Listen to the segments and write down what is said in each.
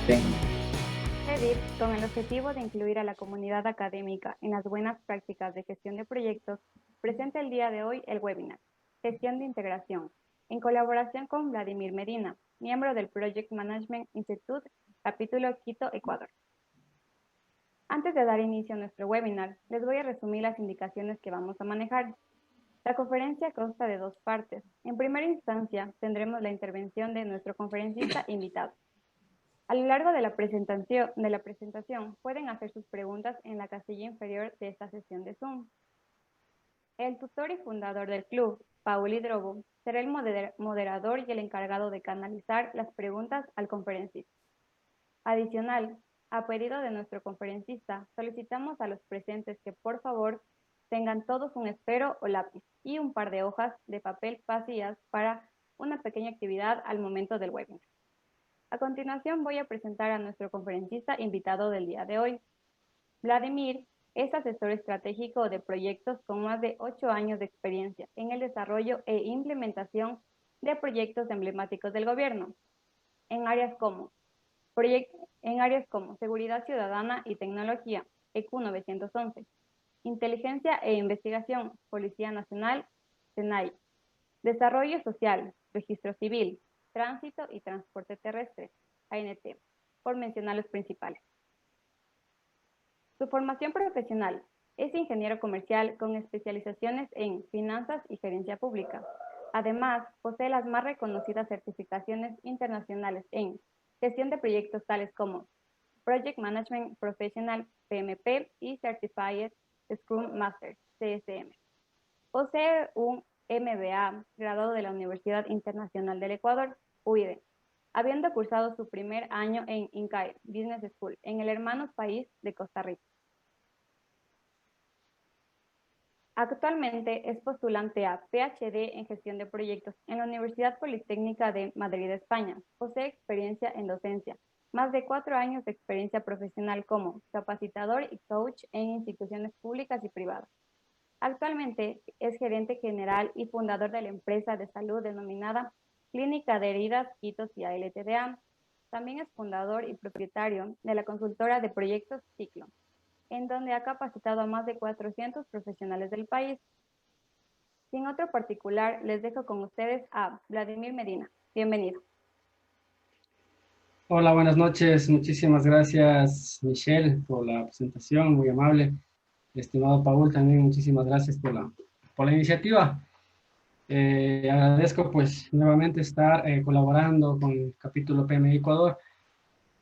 CEDIP, con el objetivo de incluir a la comunidad académica en las buenas prácticas de gestión de proyectos, presenta el día de hoy el webinar Gestión de Integración, en colaboración con Vladimir Medina, miembro del Project Management Institute, capítulo Quito, Ecuador. Antes de dar inicio a nuestro webinar, les voy a resumir las indicaciones que vamos a manejar. La conferencia consta de dos partes. En primera instancia, tendremos la intervención de nuestro conferencista invitado. A lo largo de la presentación pueden hacer sus preguntas en la casilla inferior de esta sesión de Zoom. El tutor y fundador del club, Paul Hidrobo, será el moderador y el encargado de canalizar las preguntas al conferencista. Adicional, a pedido de nuestro conferencista, solicitamos a los presentes que por favor tengan todos un esfero o lápiz y un par de hojas de papel vacías para una pequeña actividad al momento del webinar. A continuación voy a presentar a nuestro conferencista invitado del día de hoy. Vladimir es asesor estratégico de proyectos con más de 8 años de experiencia en el desarrollo e implementación de proyectos emblemáticos del gobierno, en áreas como seguridad ciudadana y tecnología, EQ 911, inteligencia e investigación, Policía Nacional, SENAI, desarrollo social, registro civil, tránsito y transporte terrestre, ANT, por mencionar los principales. Su formación profesional es ingeniero comercial con especializaciones en finanzas y gerencia pública. Además, posee las más reconocidas certificaciones internacionales en gestión de proyectos tales como Project Management Professional, PMP, y Certified Scrum Master, CSM. Posee un MBA graduado de la Universidad Internacional del Ecuador, UIDE, habiendo cursado su primer año en INCAE Business School, en el hermano país de Costa Rica. Actualmente es postulante a PhD en Gestión de Proyectos en la Universidad Politécnica de Madrid, España. Posee experiencia en docencia, más de 4 años de experiencia profesional como capacitador y coach en instituciones públicas y privadas. Actualmente es gerente general y fundador de la empresa de salud denominada Clínica de Heridas, Quitos y ALTDA. También es fundador y propietario de la consultora de proyectos Ciclo, en donde ha capacitado a más de 400 profesionales del país. Sin otro particular, les dejo con ustedes a Vladimir Medina. Bienvenido. Hola, buenas noches. Muchísimas gracias, Michelle, por la presentación, muy amable. Estimado Paul, también muchísimas gracias por la iniciativa. Agradezco pues nuevamente estar colaborando con el capítulo PMI Ecuador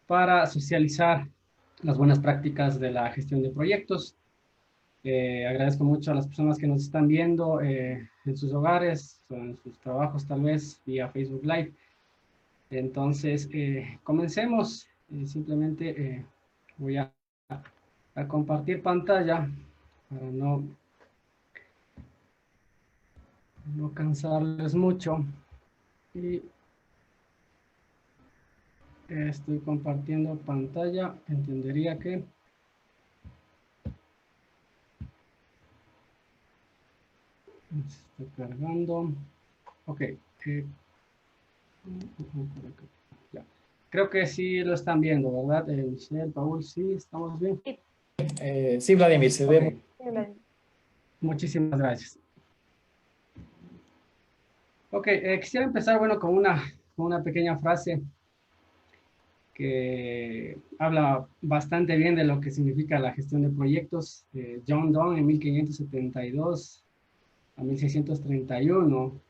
para socializar las buenas prácticas de la gestión de proyectos. Agradezco mucho a las personas que nos están viendo en sus hogares, en sus trabajos tal vez, vía Facebook Live. Entonces, comencemos. Simplemente voy a compartir pantalla para no cansarles mucho. Y estoy compartiendo pantalla. Entendería que... Está cargando. Ok. Ya. Creo que sí lo están viendo, ¿verdad? Michelle, Paul, sí, ¿estamos bien? Sí, Vladimir, se ve. Okay. Muchísimas gracias. Ok, quisiera empezar, bueno, con una pequeña frase que habla bastante bien de lo que significa la gestión de proyectos. John Donne en 1572 a 1631,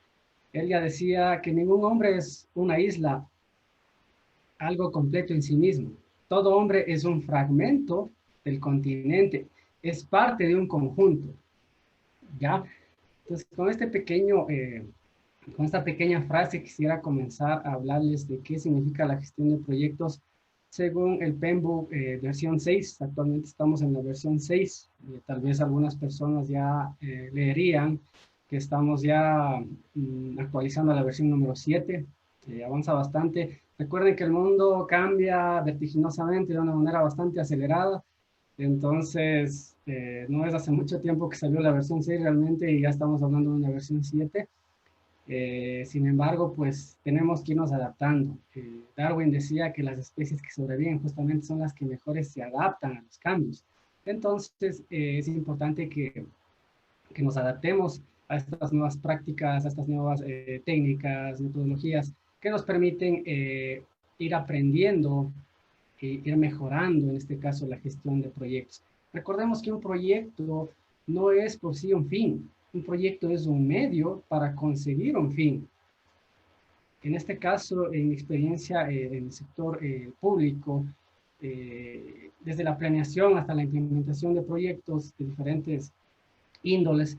él ya decía que ningún hombre es una isla, algo completo en sí mismo. Todo hombre es un fragmento del continente, es parte de un conjunto. ¿Ya? Entonces, con esta pequeña frase quisiera comenzar a hablarles de qué significa la gestión de proyectos según el PMBOK versión 6. Actualmente estamos en la versión 6. Tal vez algunas personas ya leerían que estamos ya actualizando la versión número 7. Avanza bastante. Recuerden que el mundo cambia vertiginosamente de una manera bastante acelerada. Entonces, no es hace mucho tiempo que salió la versión 6 realmente y ya estamos hablando de una versión 7. Sin embargo, pues tenemos que irnos adaptando. Darwin decía que las especies que sobreviven justamente son las que mejores se adaptan a los cambios. Entonces, es importante que nos adaptemos a estas nuevas prácticas, a estas nuevas técnicas, metodologías que nos permiten ir aprendiendo, ir mejorando, en este caso, la gestión de proyectos. Recordemos que un proyecto no es por sí un fin. Un proyecto es un medio para conseguir un fin. En este caso, en mi experiencia en el sector público, desde la planeación hasta la implementación de proyectos de diferentes índoles,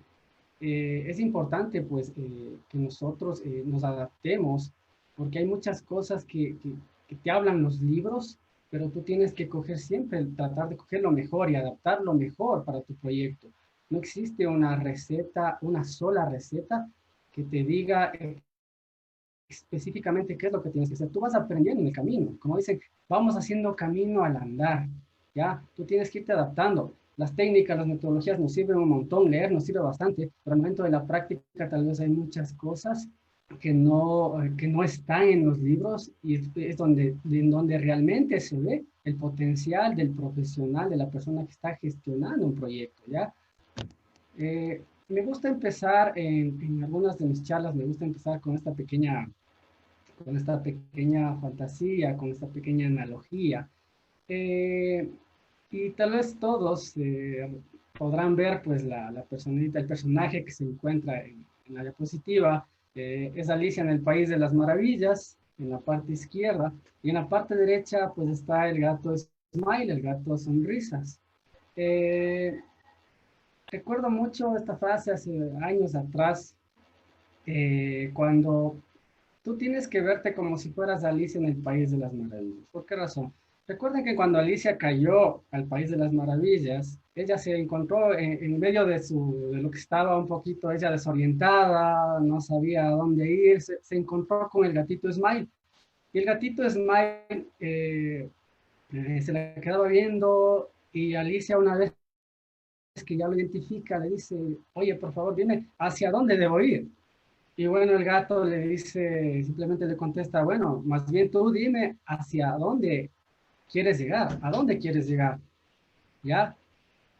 es importante pues que nosotros nos adaptemos, porque hay muchas cosas que te hablan los libros, pero tú tienes que coger siempre, tratar de coger lo mejor y adaptar lo mejor para tu proyecto. No existe una receta, una sola receta que te diga específicamente qué es lo que tienes que hacer. Tú vas aprendiendo en el camino. Como dicen, vamos haciendo camino al andar, ¿ya? Tú tienes que irte adaptando. Las técnicas, las metodologías nos sirven un montón, leer nos sirve bastante, pero al momento de la práctica tal vez hay muchas cosas que no están en los libros y es en donde realmente se ve el potencial del profesional, de la persona que está gestionando un proyecto, ¿ya? Me gusta empezar en algunas de mis charlas, me gusta empezar con esta pequeña fantasía, con esta pequeña analogía. Eh, y tal vez todos podrán ver pues la personita, el personaje que se encuentra en la diapositiva. Es Alicia en el País de las Maravillas, en la parte izquierda, y en la parte derecha pues está el gato Smile, el gato Sonrisas. Eh, Recuerdo mucho esta frase hace años atrás, cuando tú tienes que verte como si fueras Alicia en el País de las Maravillas. ¿Por qué razón? Recuerden que cuando Alicia cayó al País de las Maravillas, ella se encontró en medio de lo que estaba un poquito ella desorientada, no sabía a dónde ir, se encontró con el gatito Smile. Y el gatito Smile se la quedaba viendo y Alicia una vez que ya lo identifica le dice, oye, por favor, dime, ¿hacia dónde debo ir? Y bueno, el gato le dice, simplemente le contesta, bueno, más bien tú dime hacia dónde quieres llegar, a dónde quieres llegar, ¿ya?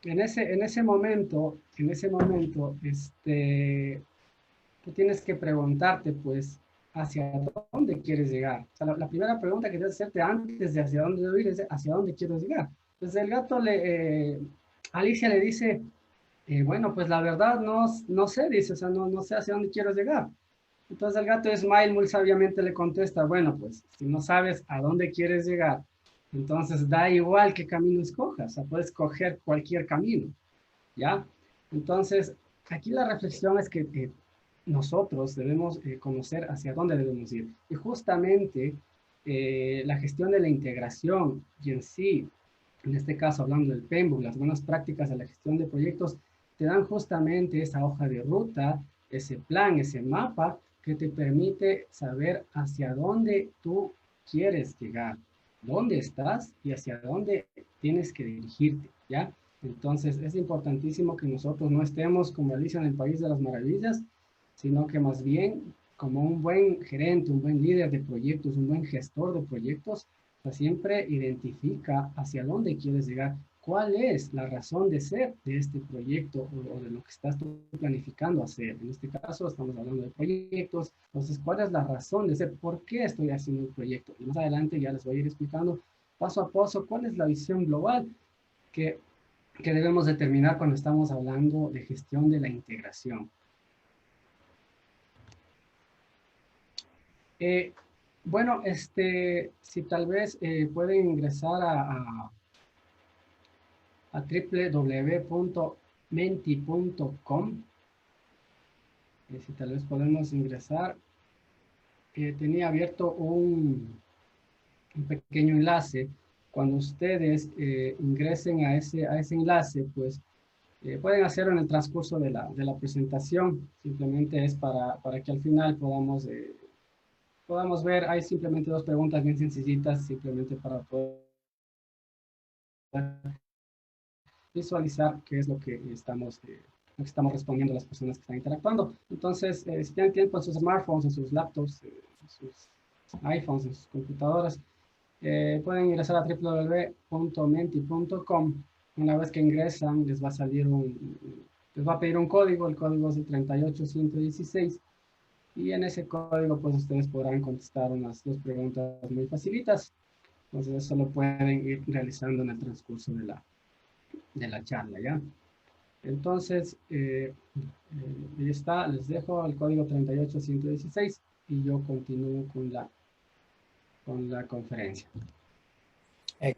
En ese momento, tú tienes que preguntarte, pues, hacia dónde quieres llegar. O sea, la primera pregunta que debes hacerte antes de hacia dónde debo ir es hacia dónde quiero llegar. Entonces el gato Alicia le dice, bueno, pues la verdad no sé, dice, o sea, no sé hacia dónde quiero llegar. Entonces el gato Smile muy sabiamente le contesta, bueno, pues si no sabes a dónde quieres llegar, entonces da igual qué camino escojas, o sea, puedes coger cualquier camino, ¿ya? Entonces, aquí la reflexión es que nosotros debemos conocer hacia dónde debemos ir. Y justamente la gestión de la integración y en sí, en este caso hablando del PMBOK, las buenas prácticas de la gestión de proyectos, te dan justamente esa hoja de ruta, ese plan, ese mapa que te permite saber hacia dónde tú quieres llegar, dónde estás y hacia dónde tienes que dirigirte, ¿ya? Entonces es importantísimo que nosotros no estemos como Alicia en el País de las Maravillas, sino que más bien como un buen gerente, un buen líder de proyectos, un buen gestor de proyectos, pues siempre identifica hacia dónde quieres llegar, cuál es la razón de ser de este proyecto o de lo que estás tú planificando hacer. En este caso estamos hablando de proyectos, entonces, ¿cuál es la razón de ser? ¿Por qué estoy haciendo el proyecto? Y más adelante ya les voy a ir explicando paso a paso cuál es la visión global que, que debemos determinar cuando estamos hablando de gestión de la integración. Bueno, si tal vez pueden ingresar a www.menti.com, si tal vez podemos ingresar. Tenía abierto un pequeño enlace. Cuando ustedes ingresen a ese enlace, pues pueden hacerlo en el transcurso de la presentación. Simplemente es para que al final podamos ver. Hay simplemente dos preguntas bien sencillitas, simplemente para poder visualizar qué es lo que estamos lo que estamos respondiendo a las personas que están interactuando. Entonces, si tienen tiempo en sus smartphones, en sus laptops, en sus iPhones, en sus computadoras, pueden ingresar a www.menti.com. Una vez que ingresan, les va a salir les va a pedir un código. El código es el 38116. Y en ese código, pues ustedes podrán contestar unas 2 preguntas muy facilitas. Entonces, eso lo pueden ir realizando en el transcurso de la charla, ¿ya? Entonces, ahí está, les dejo el código 38116 y yo continúo con la conferencia.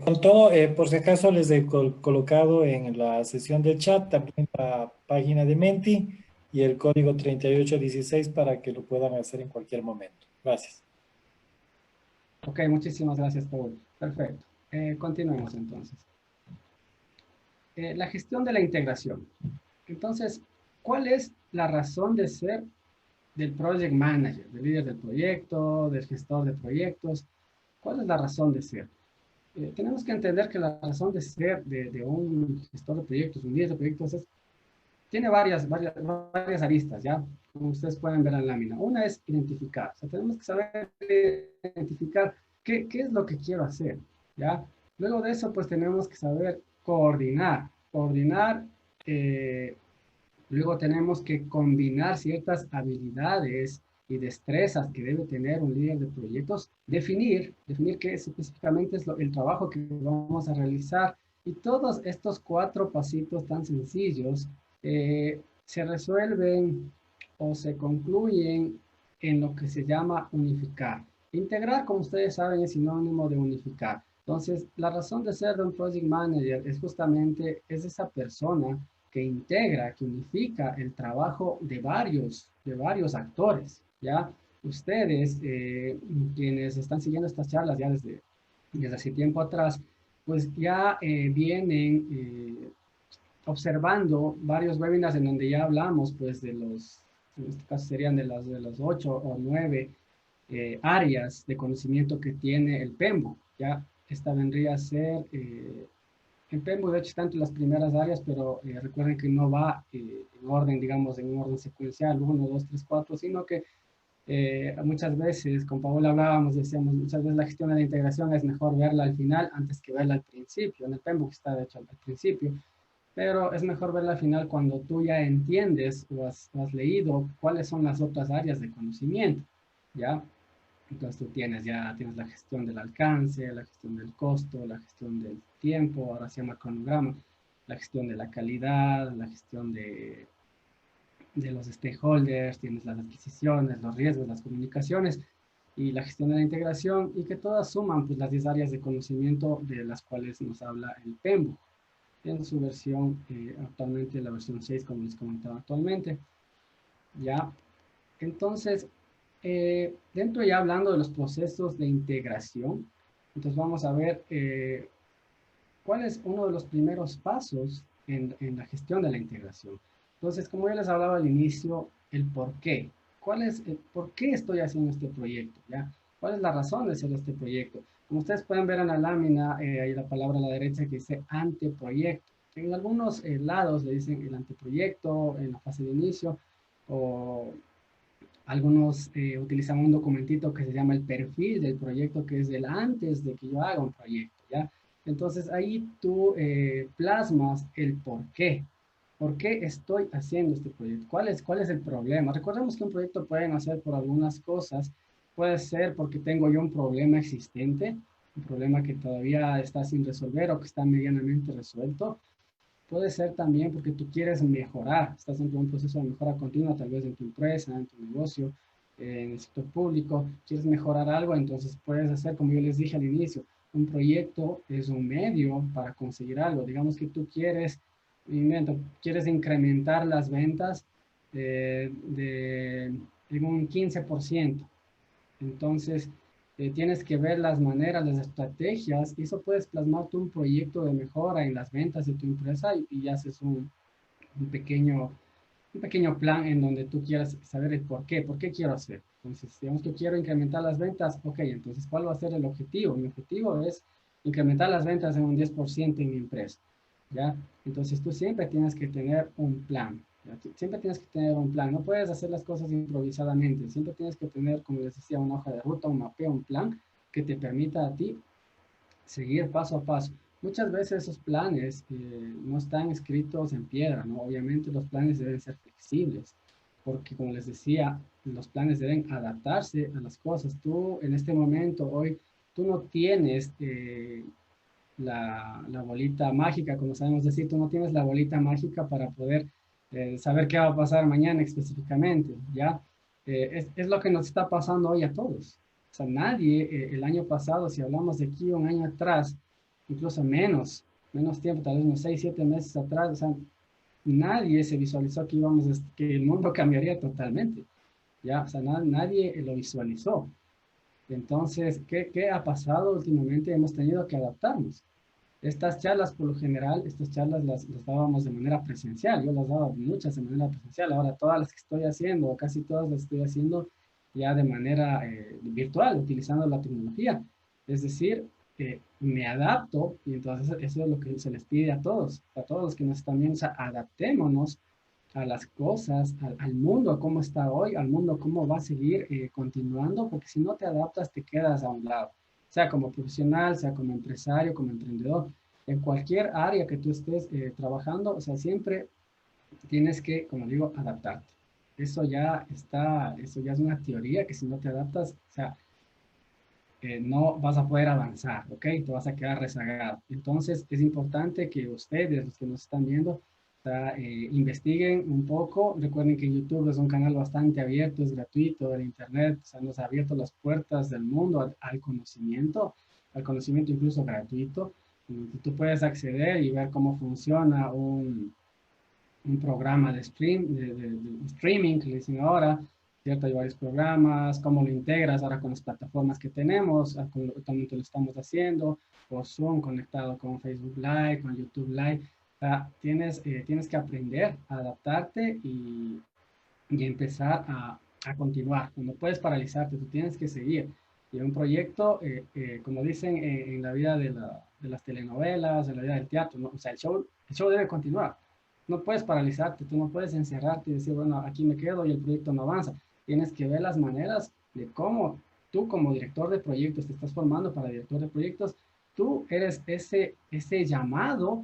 Con todo, por si acaso les he colocado en la sesión del chat también la página de Menti y el código 3816 para que lo puedan hacer en cualquier momento. Gracias. Ok, muchísimas gracias, Paul. Perfecto. Continuemos entonces. La gestión de la integración. Entonces, ¿cuál es la razón de ser del project manager, del líder del proyecto, del gestor de proyectos? ¿Cuál es la razón de ser? Tenemos que entender que la razón de ser de un gestor de proyectos, un líder de proyectos, tiene varias aristas, ¿ya? Como ustedes pueden ver en la lámina. Una es identificar. O sea, tenemos que saber identificar qué es lo que quiero hacer, ¿ya? Luego de eso, pues tenemos que saber coordinar. Luego tenemos que combinar ciertas habilidades y destrezas que debe tener un líder de proyectos, definir qué específicamente es el trabajo que vamos a realizar. Y todos estos 4 pasitos tan sencillos se resuelven o se concluyen en lo que se llama unificar. Integrar, como ustedes saben, es sinónimo de unificar. Entonces, la razón de ser de un project manager es justamente esa persona que integra, que unifica el trabajo de varios actores, ¿ya? Ustedes, quienes están siguiendo estas charlas ya desde hace tiempo atrás, pues ya vienen observando varios webinars en donde ya hablamos, pues, en este caso serían de las 8 o 9 áreas de conocimiento que tiene el PMBOK, ¿ya? Esta vendría a ser... el PMBOK, de hecho, está entre las primeras áreas, pero recuerden que no va en orden, digamos, en un orden secuencial, 1, 2, 3, 4, sino que muchas veces, con Paola hablábamos, decíamos, muchas veces la gestión de la integración es mejor verla al final antes que verla al principio. En el PMBOK está, de hecho, al principio, pero es mejor verla al final cuando tú ya entiendes o has leído cuáles son las otras áreas de conocimiento, ¿ya? Entonces tú tienes la gestión del alcance, la gestión del costo, la gestión del tiempo, ahora se llama cronograma, la gestión de la calidad, la gestión de los stakeholders, tienes las adquisiciones, los riesgos, las comunicaciones y la gestión de la integración, y que todas suman pues las 10 áreas de conocimiento de las cuales nos habla el PMBOK en su versión, actualmente la versión 6, como les comentaba actualmente. Ya, entonces, dentro ya hablando de los procesos de integración, entonces vamos a ver cuál es uno de los primeros pasos en la gestión de la integración. Entonces, como ya les hablaba al inicio, el por qué. ¿Por qué estoy haciendo este proyecto? ¿Ya? ¿Cuál es la razón de hacer este proyecto? Como ustedes pueden ver en la lámina, hay la palabra a la derecha que dice anteproyecto. En algunos lados le dicen el anteproyecto, en la fase de inicio, o algunos utilizan un documentito que se llama el perfil del proyecto, que es el antes de que yo haga un proyecto, ¿ya? Entonces ahí tú plasmas el por qué. ¿Por qué estoy haciendo este proyecto? ¿Cuál es el problema? Recordemos que un proyecto pueden hacer por algunas cosas. Puede ser porque tengo yo un problema existente, un problema que todavía está sin resolver o que está medianamente resuelto. Puede ser también porque tú quieres mejorar, estás en un proceso de mejora continua, tal vez en tu empresa, en tu negocio, en el sector público, quieres mejorar algo, entonces puedes hacer, como yo les dije al inicio, un proyecto es un medio para conseguir algo. Digamos que tú quieres incrementar las ventas en un 15%. Entonces, tienes que ver las maneras, las estrategias, y eso puedes plasmarte un proyecto de mejora en las ventas de tu empresa y haces un pequeño plan en donde tú quieras saber el por qué quiero hacer. Entonces, digamos que quiero incrementar las ventas, ok, entonces, ¿cuál va a ser el objetivo? Mi objetivo es incrementar las ventas en un 10% en mi empresa, ¿ya? Entonces, tú siempre tienes que tener un plan, Siempre tienes que tener un plan, no puedes hacer las cosas improvisadamente, siempre tienes que tener, como les decía, una hoja de ruta, un mapeo, un plan que te permita a ti seguir paso a paso. Muchas veces esos planes no están escritos en piedra, ¿no? Obviamente los planes deben ser flexibles, porque como les decía, los planes deben adaptarse a las cosas. Tú en este momento, hoy, tú no tienes la bolita mágica, como sabemos decir, tú no tienes la bolita mágica para poder saber qué va a pasar mañana específicamente, ¿ya? Es lo que nos está pasando hoy a todos. O sea, nadie el año pasado, si hablamos de aquí un año atrás, incluso menos tiempo, tal vez unos 6, 7 meses atrás, o sea, nadie se visualizó que que el mundo cambiaría totalmente, ¿ya? O sea, nadie lo visualizó. Entonces, ¿qué ha pasado últimamente? Hemos tenido que adaptarnos. Estas charlas, por lo general, estas charlas las dábamos de manera presencial. Yo las daba muchas de manera presencial. Ahora todas las que estoy haciendo, o casi todas las estoy haciendo ya de manera virtual, utilizando la tecnología. Es decir, me adapto y entonces eso es lo que se les pide a todos los que nos están viendo. O sea, adaptémonos a las cosas, al mundo, a cómo está hoy, al mundo, cómo va a seguir continuando, porque si no te adaptas, te quedas a un lado, sea como profesional, sea como empresario, como emprendedor, en cualquier área que tú estés trabajando, o sea, siempre tienes que, como digo, adaptarte. Eso ya es una teoría que si no te adaptas, o sea, no vas a poder avanzar, ¿ok? Te vas a quedar rezagado. Entonces, es importante que ustedes, los que nos están viendo, o sea, investiguen un poco. Recuerden que YouTube es un canal bastante abierto, es gratuito, el Internet, o sea, nos ha abierto las puertas del mundo al conocimiento incluso gratuito. Tú puedes acceder y ver cómo funciona un programa de streaming, que le dicen ahora, ¿cierto? Hay varios programas, cómo lo integras ahora con las plataformas que tenemos, actualmente lo estamos haciendo, por Zoom conectado con Facebook Live, con YouTube Live. O sea, tienes que aprender a adaptarte y empezar a continuar. No puedes paralizarte, tú tienes que seguir. Y un proyecto, como dicen en la vida de las telenovelas, en la vida del teatro, ¿no? O sea, el show debe continuar. No puedes paralizarte, tú no puedes encerrarte y decir, bueno, aquí me quedo y el proyecto no avanza. Tienes que ver las maneras de cómo tú como director de proyectos te estás formando para director de proyectos. Tú eres ese llamado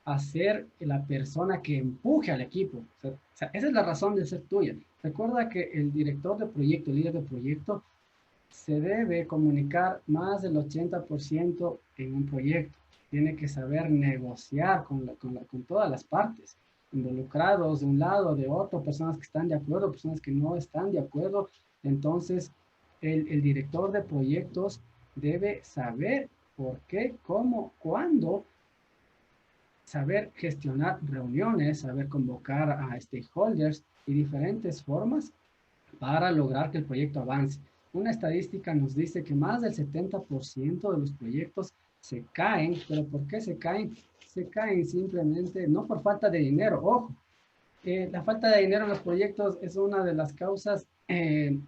a ser la persona que empuje al equipo. O sea, esa es la razón de ser tuya. Recuerda que el director de proyecto, el líder de proyecto, se debe comunicar más del 80% en un proyecto. Tiene que saber negociar con todas las partes involucrados de un lado, de otro, personas que están de acuerdo, personas que no están de acuerdo. Entonces, el director de proyectos debe saber por qué, cómo, cuándo, saber gestionar reuniones, saber convocar a stakeholders y diferentes formas para lograr que el proyecto avance. Una estadística nos dice que más del 70% de los proyectos se caen, pero ¿por qué se caen? Se caen simplemente no por falta de dinero, ojo. La falta de dinero en los proyectos es una de las causas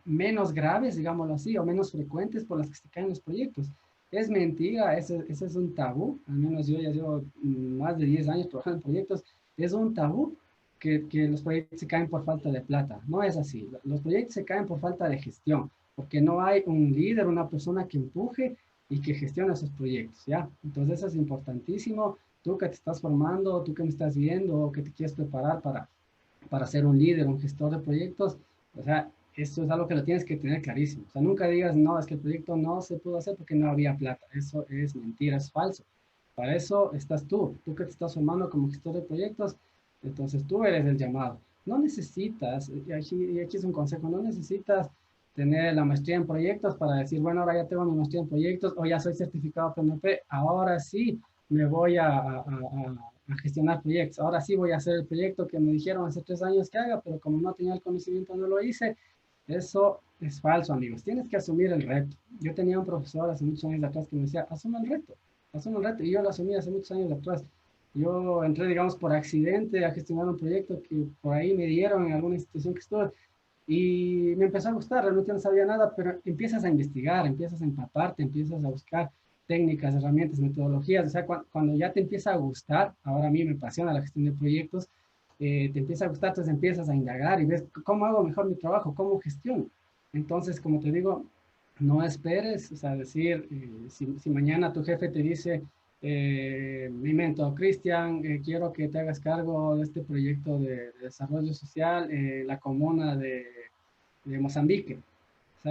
menos graves, digámoslo así, o menos frecuentes por las que se caen los proyectos. Es mentira, ese es un tabú, al menos yo ya llevo más de 10 años trabajando en proyectos, es un tabú que los proyectos se caen por falta de plata. No es así, los proyectos se caen por falta de gestión, porque no hay un líder, una persona que empuje y que gestione esos proyectos, ¿ya? Entonces eso es importantísimo, tú que te estás formando, tú que me estás viendo, que te quieres preparar para ser un líder, un gestor de proyectos, o sea, esto es algo que lo tienes que tener clarísimo. O sea, nunca digas, no, es que el proyecto no se pudo hacer porque no había plata. Eso es mentira, es falso. Para eso estás tú que te estás formando como gestor de proyectos, entonces tú eres el llamado. No necesitas, y aquí es un consejo, no necesitas tener la maestría en proyectos para decir, bueno, ahora ya tengo mi maestría en proyectos o ya soy certificado PMP, ahora sí me voy a gestionar proyectos. Ahora sí voy a hacer el proyecto que me dijeron hace 3 años que haga, pero como no tenía el conocimiento no lo hice. Eso es falso, amigos. Tienes que asumir el reto. Yo tenía un profesor hace muchos años atrás que me decía, asume el reto, asume el reto. Y yo lo asumí hace muchos años atrás. Yo entré, digamos, por accidente a gestionar un proyecto que por ahí me dieron en alguna institución que estuve y me empezó a gustar. Realmente no sabía nada, pero empiezas a investigar, empiezas a empaparte, empiezas a buscar técnicas, herramientas, metodologías. O sea, cuando ya te empieza a gustar, ahora a mí me apasiona la gestión de proyectos, te empieza a gustar, entonces empiezas a indagar y ves cómo hago mejor mi trabajo, cómo gestiono. Entonces, como te digo, no esperes, o sea, decir, si mañana tu jefe te dice, me invento, Cristian, quiero que te hagas cargo de este proyecto de desarrollo social en la comuna de Mozambique. O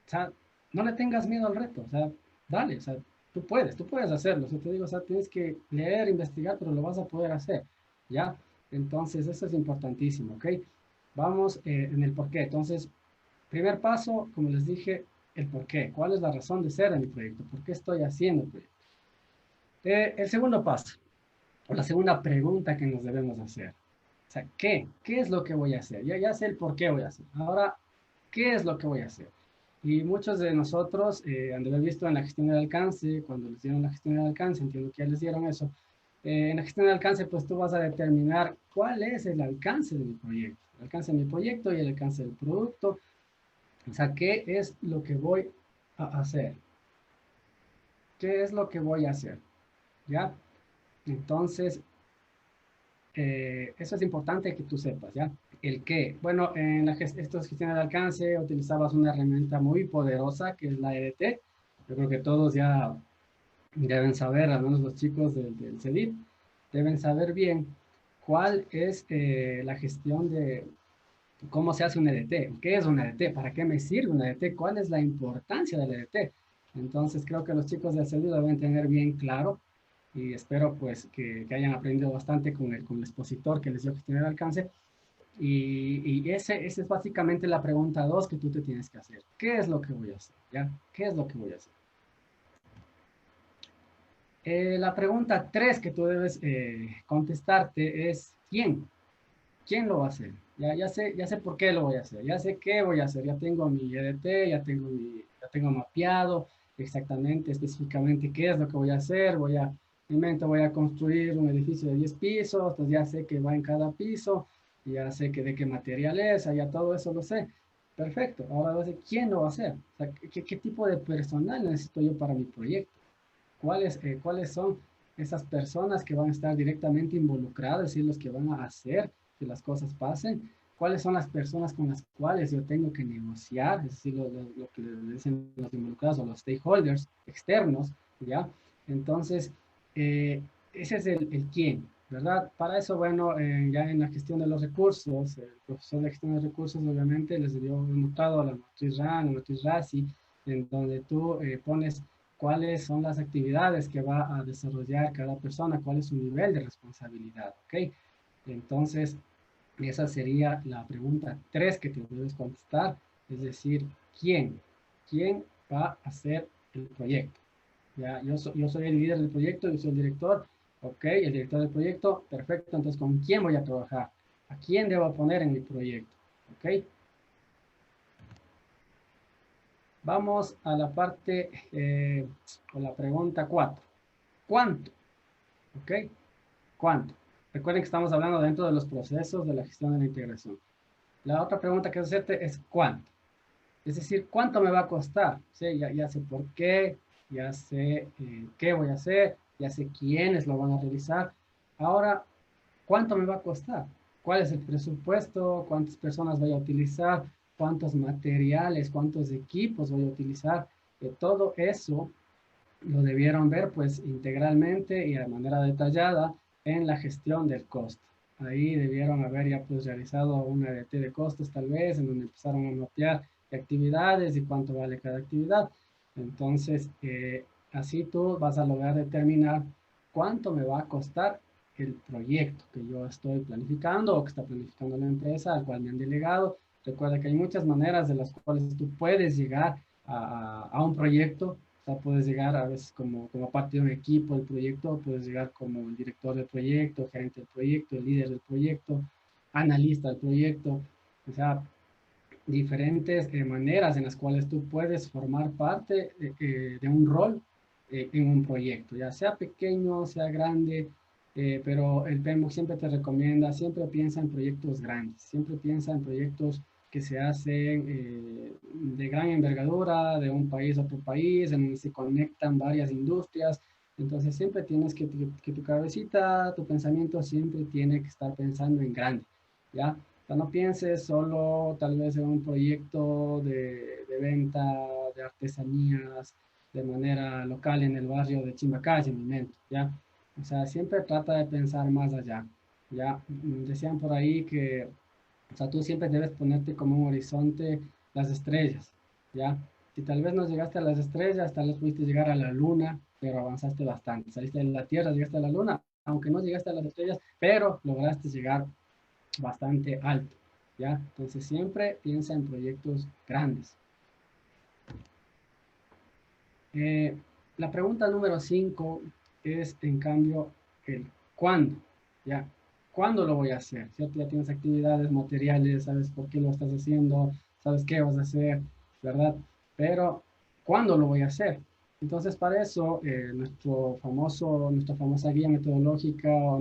sea, no le tengas miedo al reto, o sea, dale, o sea, tú puedes hacerlo. O sea, te digo, o sea, tienes que leer, investigar, pero lo vas a poder hacer, ¿ya? Entonces, eso es importantísimo, ¿ok? Vamos en el por qué. Entonces, primer paso, como les dije, el por qué. ¿Cuál es la razón de ser de mi proyecto? ¿Por qué estoy haciendo el proyecto? El segundo paso, o la segunda pregunta que nos debemos hacer. O sea, ¿qué? ¿Qué es lo que voy a hacer? Ya sé el por qué voy a hacer. Ahora, ¿qué es lo que voy a hacer? Y muchos de nosotros han de haber visto en la gestión del alcance, cuando les dieron la gestión del alcance, entiendo que ya les dieron eso. En la gestión del alcance, pues tú vas a determinar cuál es el alcance de mi proyecto. El alcance de mi proyecto y el alcance del producto. O sea, ¿qué es lo que voy a hacer? ¿Qué es lo que voy a hacer? ¿Ya? Entonces, eso es importante que tú sepas, ¿ya? El qué. Bueno, en estas gestiones de alcance utilizabas una herramienta muy poderosa que es la EDT. Yo creo que todos ya deben saber, al menos los chicos del CEDIP, deben saber bien cuál es la gestión de cómo se hace un EDT, qué es un EDT, para qué me sirve un EDT, cuál es la importancia del EDT. Entonces creo que los chicos del CEDIP deben tener bien claro y espero pues que hayan aprendido bastante con el expositor que les dio gestión del alcance. Y ese es básicamente la pregunta 2 que tú te tienes que hacer. ¿Qué es lo que voy a hacer? ¿Ya? ¿Qué es lo que voy a hacer? La pregunta 3 que tú debes contestarte es ¿quién? ¿Quién lo va a hacer? Ya sé por qué lo voy a hacer, ya sé qué voy a hacer, ya tengo mi EDT, ya tengo mapeado exactamente, específicamente qué es lo que voy a hacer, voy a construir un edificio de 10 pisos, entonces ya sé que va en cada piso, ya sé que de qué material es, ya todo eso lo sé. Perfecto, ahora voy a decir, ¿quién lo va a hacer? O sea, ¿qué tipo de personal necesito yo para mi proyecto? ¿Cuáles son esas personas que van a estar directamente involucradas, es decir, los que van a hacer que las cosas pasen? ¿Cuáles son las personas con las cuales yo tengo que negociar? Es decir, lo que le dicen los involucrados o los stakeholders externos, ¿ya? Entonces, ese es el quién, ¿verdad? Para eso, bueno, ya en la gestión de los recursos, el profesor de gestión de recursos obviamente les dio un notado a la matriz RAN, a la matriz RACI, en donde tú pones cuáles son las actividades que va a desarrollar cada persona, cuál es su nivel de responsabilidad, ¿ok? Entonces, esa sería la pregunta 3 que te debes contestar, es decir, ¿quién? ¿Quién va a hacer el proyecto? Ya, yo soy el líder del proyecto, yo soy el director, ok, el director del proyecto, perfecto, entonces ¿con quién voy a trabajar? ¿A quién debo poner en mi proyecto? Ok. Vamos a la parte, o la pregunta 4. ¿Cuánto? ¿Ok? ¿Cuánto? Recuerden que estamos hablando dentro de los procesos de la gestión de la integración. La otra pregunta que hacerte es ¿cuánto? Es decir, ¿cuánto me va a costar? ¿Sí? Ya sé por qué, ya sé qué voy a hacer, ya sé quiénes lo van a realizar. Ahora, ¿cuánto me va a costar? ¿Cuál es el presupuesto? ¿Cuántas personas voy a utilizar? ¿Cuántos materiales? ¿Cuántos equipos voy a utilizar? Todo eso lo debieron ver pues integralmente y de manera detallada en la gestión del costo. Ahí debieron haber ya pues realizado una EDT de costos tal vez, en donde empezaron a mapear qué actividades y cuánto vale cada actividad. Entonces, así tú vas a lograr determinar cuánto me va a costar el proyecto que yo estoy planificando o que está planificando la empresa al cual me han delegado. Recuerda que hay muchas maneras de las cuales tú puedes llegar a un proyecto. O sea, puedes llegar a veces como parte de un equipo del proyecto, puedes llegar como el director del proyecto, gerente del proyecto, el líder del proyecto, analista del proyecto. O sea, diferentes maneras en las cuales tú puedes formar parte de un rol en un proyecto, ya sea pequeño, sea grande, pero el PMBOK siempre te recomienda, siempre piensa en proyectos grandes, siempre piensa en proyectos que se hacen de gran envergadura, de un país a otro país, en donde se conectan varias industrias, Entonces siempre tienes que tu cabecita, tu pensamiento siempre tiene que estar pensando en grande, ¿ya? O sea, no pienses solo tal vez en un proyecto de venta de artesanías de manera local en el barrio de Chimbacalle, en mi mente, ¿ya? O sea, siempre trata de pensar más allá, ¿ya? Decían por ahí que, o sea, tú siempre debes ponerte como un horizonte las estrellas, ¿ya? Si tal vez no llegaste a las estrellas, tal vez pudiste llegar a la luna, pero avanzaste bastante. Saliste de la Tierra, llegaste a la luna, aunque no llegaste a las estrellas, pero lograste llegar bastante alto, ¿ya? Entonces siempre piensa en proyectos grandes. Eh, la pregunta número 5 es, en cambio, el cuándo, ¿ya? ¿Cuándo lo voy a hacer? ¿Cierto? Ya tienes actividades materiales, sabes por qué lo estás haciendo, sabes qué vas a hacer, ¿verdad? Pero, ¿cuándo lo voy a hacer? Entonces, para eso, nuestra famosa guía metodológica o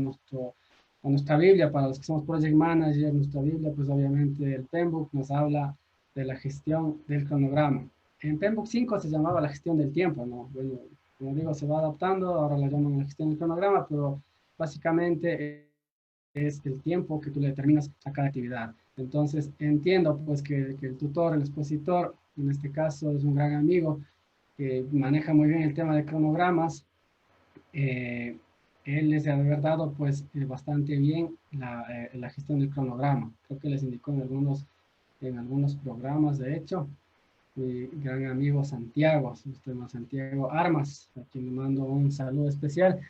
nuestra Biblia, para los que somos Project Manager, nuestra Biblia, pues obviamente el PMBOK nos habla de la gestión del cronograma. En PMBOK 5 se llamaba la gestión del tiempo, ¿no? Bueno, como digo, se va adaptando, ahora la llaman la gestión del cronograma, pero básicamente es el tiempo que tú le determinas a cada actividad. Entonces, entiendo pues que el tutor, el expositor, en este caso es un gran amigo que maneja muy bien el tema de cronogramas. Él les ha de haber dado pues bastante bien la gestión del cronograma. Creo que les indicó en algunos programas, de hecho, mi gran amigo Santiago, Santiago Armas, a quien le mando un saludo especial,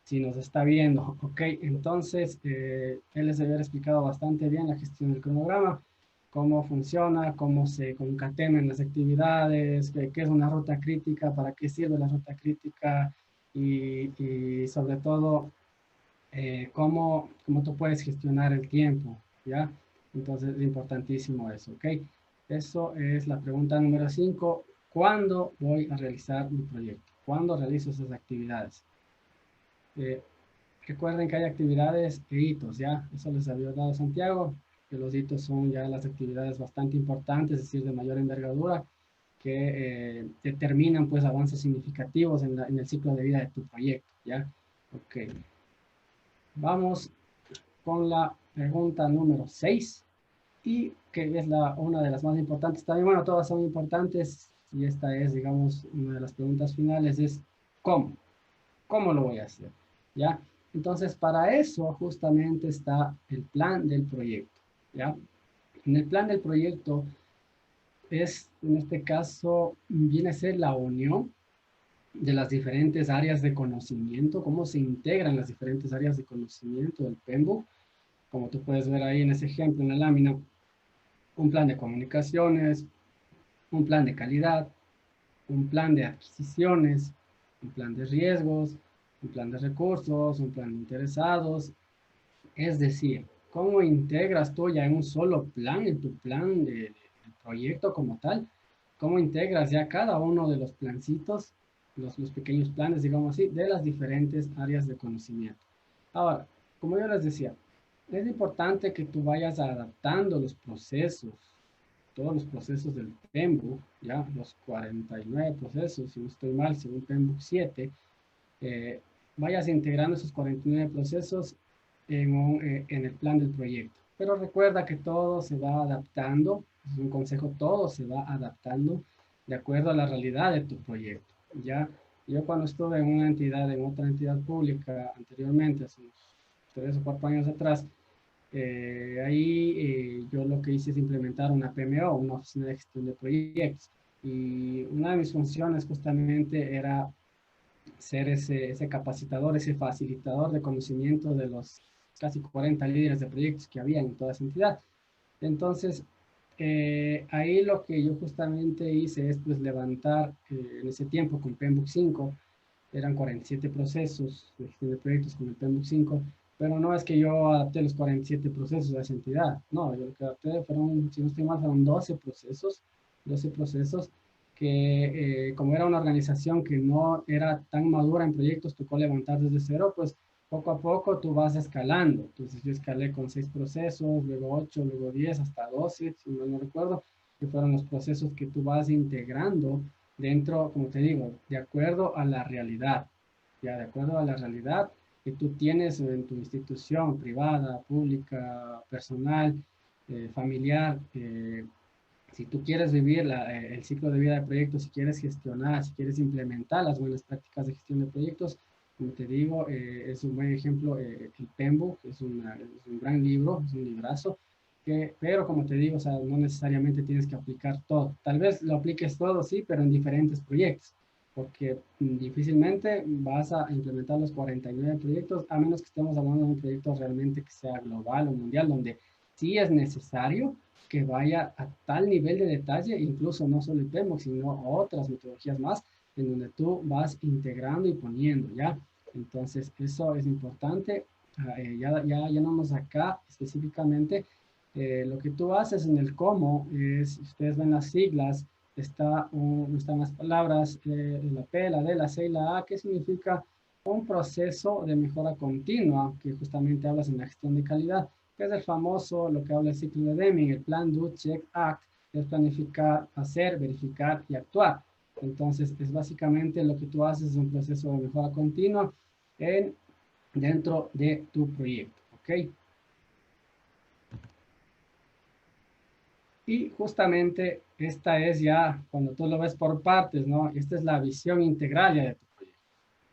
si nos está viendo. Ok, entonces, él les debe haber explicado bastante bien la gestión del cronograma, cómo funciona, cómo se concatenan las actividades, qué es una ruta crítica, para qué sirve la ruta crítica y sobre todo, cómo tú puedes gestionar el tiempo, ¿ya? Entonces es importantísimo eso, ¿ok? Eso es la pregunta número 5. ¿Cuándo voy a realizar mi proyecto? ¿Cuándo realizo esas actividades? Eh, Recuerden que hay actividades e hitos, ¿ya? Eso les había dado Santiago, que los hitos son ya las actividades bastante importantes, es decir, de mayor envergadura, que determinan pues avances significativos en el ciclo de vida de tu proyecto, ¿ya? Ok. Vamos con la pregunta número 6 y que es una de las más importantes también. Bueno, todas son importantes y esta es, digamos, una de las preguntas finales, es ¿cómo? ¿Cómo lo voy a hacer? ¿Ya? Entonces, para eso justamente está el plan del proyecto, ¿ya? En el plan del proyecto en este caso, viene a ser la unión de las diferentes áreas de conocimiento, cómo se integran las diferentes áreas de conocimiento del PMBOK, como tú puedes ver ahí en ese ejemplo, en la lámina, un plan de comunicaciones, un plan de calidad, un plan de adquisiciones, un plan de riesgos, un plan de recursos, un plan de interesados. Es decir, cómo integras tú ya en un solo plan, en tu plan de proyecto como tal, cómo integras ya cada uno de los plancitos, los pequeños planes, digamos así, de las diferentes áreas de conocimiento. Ahora, como yo les decía, es importante que tú vayas adaptando los procesos, todos los procesos del PMBOK, ya los 49 procesos, si no estoy mal, según PMBOK 7, vayas integrando esos 49 procesos en el plan del proyecto. Pero recuerda que todo se va adaptando, es un consejo, todo se va adaptando de acuerdo a la realidad de tu proyecto. Ya, yo cuando estuve en otra entidad pública anteriormente, hace unos 3 o 4 años atrás, ahí yo lo que hice es implementar una PMO, una oficina de gestión de proyectos. Y una de mis funciones justamente era ser ese capacitador, ese facilitador de conocimiento de los casi 40 líderes de proyectos que había en toda esa entidad. Entonces, ahí lo que yo justamente hice es pues levantar en ese tiempo con PMBOK 5, eran 47 procesos de gestión de proyectos con el PMBOK 5, pero no es que yo adapté los 47 procesos de esa entidad, no, yo lo que adapté fueron, si no estoy mal, fueron 12 procesos que como era una organización que no era tan madura en proyectos, tocó levantar desde cero, pues poco a poco tú vas escalando. Entonces yo escalé con 6 procesos, luego 8, luego 10, hasta 12, si no recuerdo, que fueron los procesos que tú vas integrando dentro, como te digo, de acuerdo a la realidad, ya de acuerdo a la realidad que tú tienes en tu institución privada, pública, personal, familiar. Si tú quieres vivir el ciclo de vida de proyectos, si quieres gestionar, si quieres implementar las buenas prácticas de gestión de proyectos, como te digo, es un buen ejemplo el PMBOK, es un gran libro, es un librazo, pero como te digo, o sea, no necesariamente tienes que aplicar todo. Tal vez lo apliques todo, sí, pero en diferentes proyectos, porque difícilmente vas a implementar los 49 proyectos, a menos que estemos hablando de un proyecto realmente que sea global o mundial, donde sí es necesario que vaya a tal nivel de detalle, incluso no solo el PMBOK, sino otras metodologías más, en donde tú vas integrando y poniendo, ¿ya? Entonces, eso es importante. Ya llenamos acá específicamente. Lo que tú haces en el cómo es, ustedes ven las siglas, están las palabras, la P, la D, la C y la A, que significa un proceso de mejora continua, que justamente hablas en la gestión de calidad, que es el famoso, lo que habla el ciclo de Deming, el plan, do, check, act, que es planificar, hacer, verificar y actuar. Entonces, es básicamente lo que tú haces, es un proceso de mejora continua dentro de tu proyecto, ¿ok? Y justamente esta es ya, cuando tú lo ves por partes, ¿no? Esta es la visión integral ya de tu proyecto.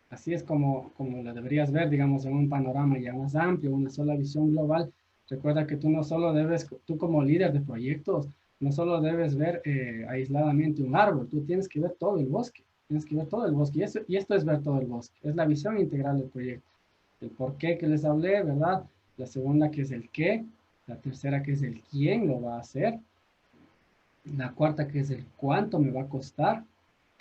Así es como la deberías ver, digamos, en un panorama ya más amplio, una sola visión global. Recuerda que tú no solo debes, tú como líder de proyectos, no solo debes ver aisladamente un árbol, tú tienes que ver todo el bosque, tienes que ver todo el bosque. Y esto es ver todo el bosque, es la visión integral del proyecto. El por qué que les hablé, ¿verdad? La segunda que es el qué, la tercera que es el quién lo va a hacer, la cuarta que es el cuánto me va a costar,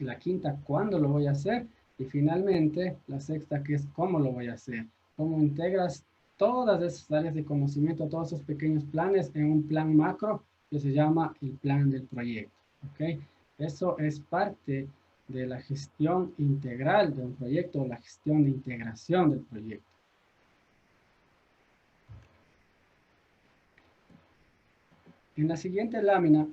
la quinta cuándo lo voy a hacer y finalmente la sexta que es cómo lo voy a hacer, cómo integras todas esas áreas de conocimiento, todos esos pequeños planes en un plan macro que se llama el plan del proyecto, ¿ok? Eso es parte de la gestión integral de un proyecto, la gestión de integración del proyecto. En la siguiente lámina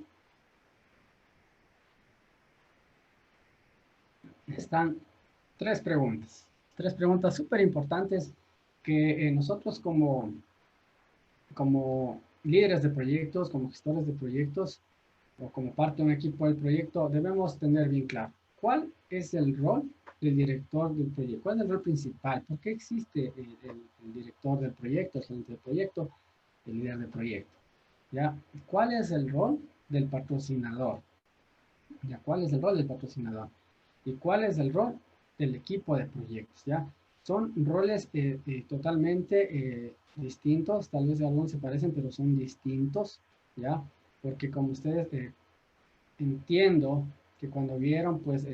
están tres preguntas súper importantes que nosotros como líderes de proyectos, como gestores de proyectos o como parte de un equipo del proyecto debemos tener bien claro. ¿Cuál es el rol del director del proyecto? ¿Cuál es el rol principal? ¿Por qué existe el director del proyecto, el gerente del proyecto, el líder del proyecto? ¿Ya? ¿Cuál es el rol del patrocinador? ¿Ya? ¿Cuál es el rol del patrocinador? ¿Y cuál es el rol del equipo de proyectos? ¿Ya? Son roles totalmente distintos, tal vez algunos se parecen, pero son distintos, ¿ya? Porque como ustedes entiendo que cuando vieron pues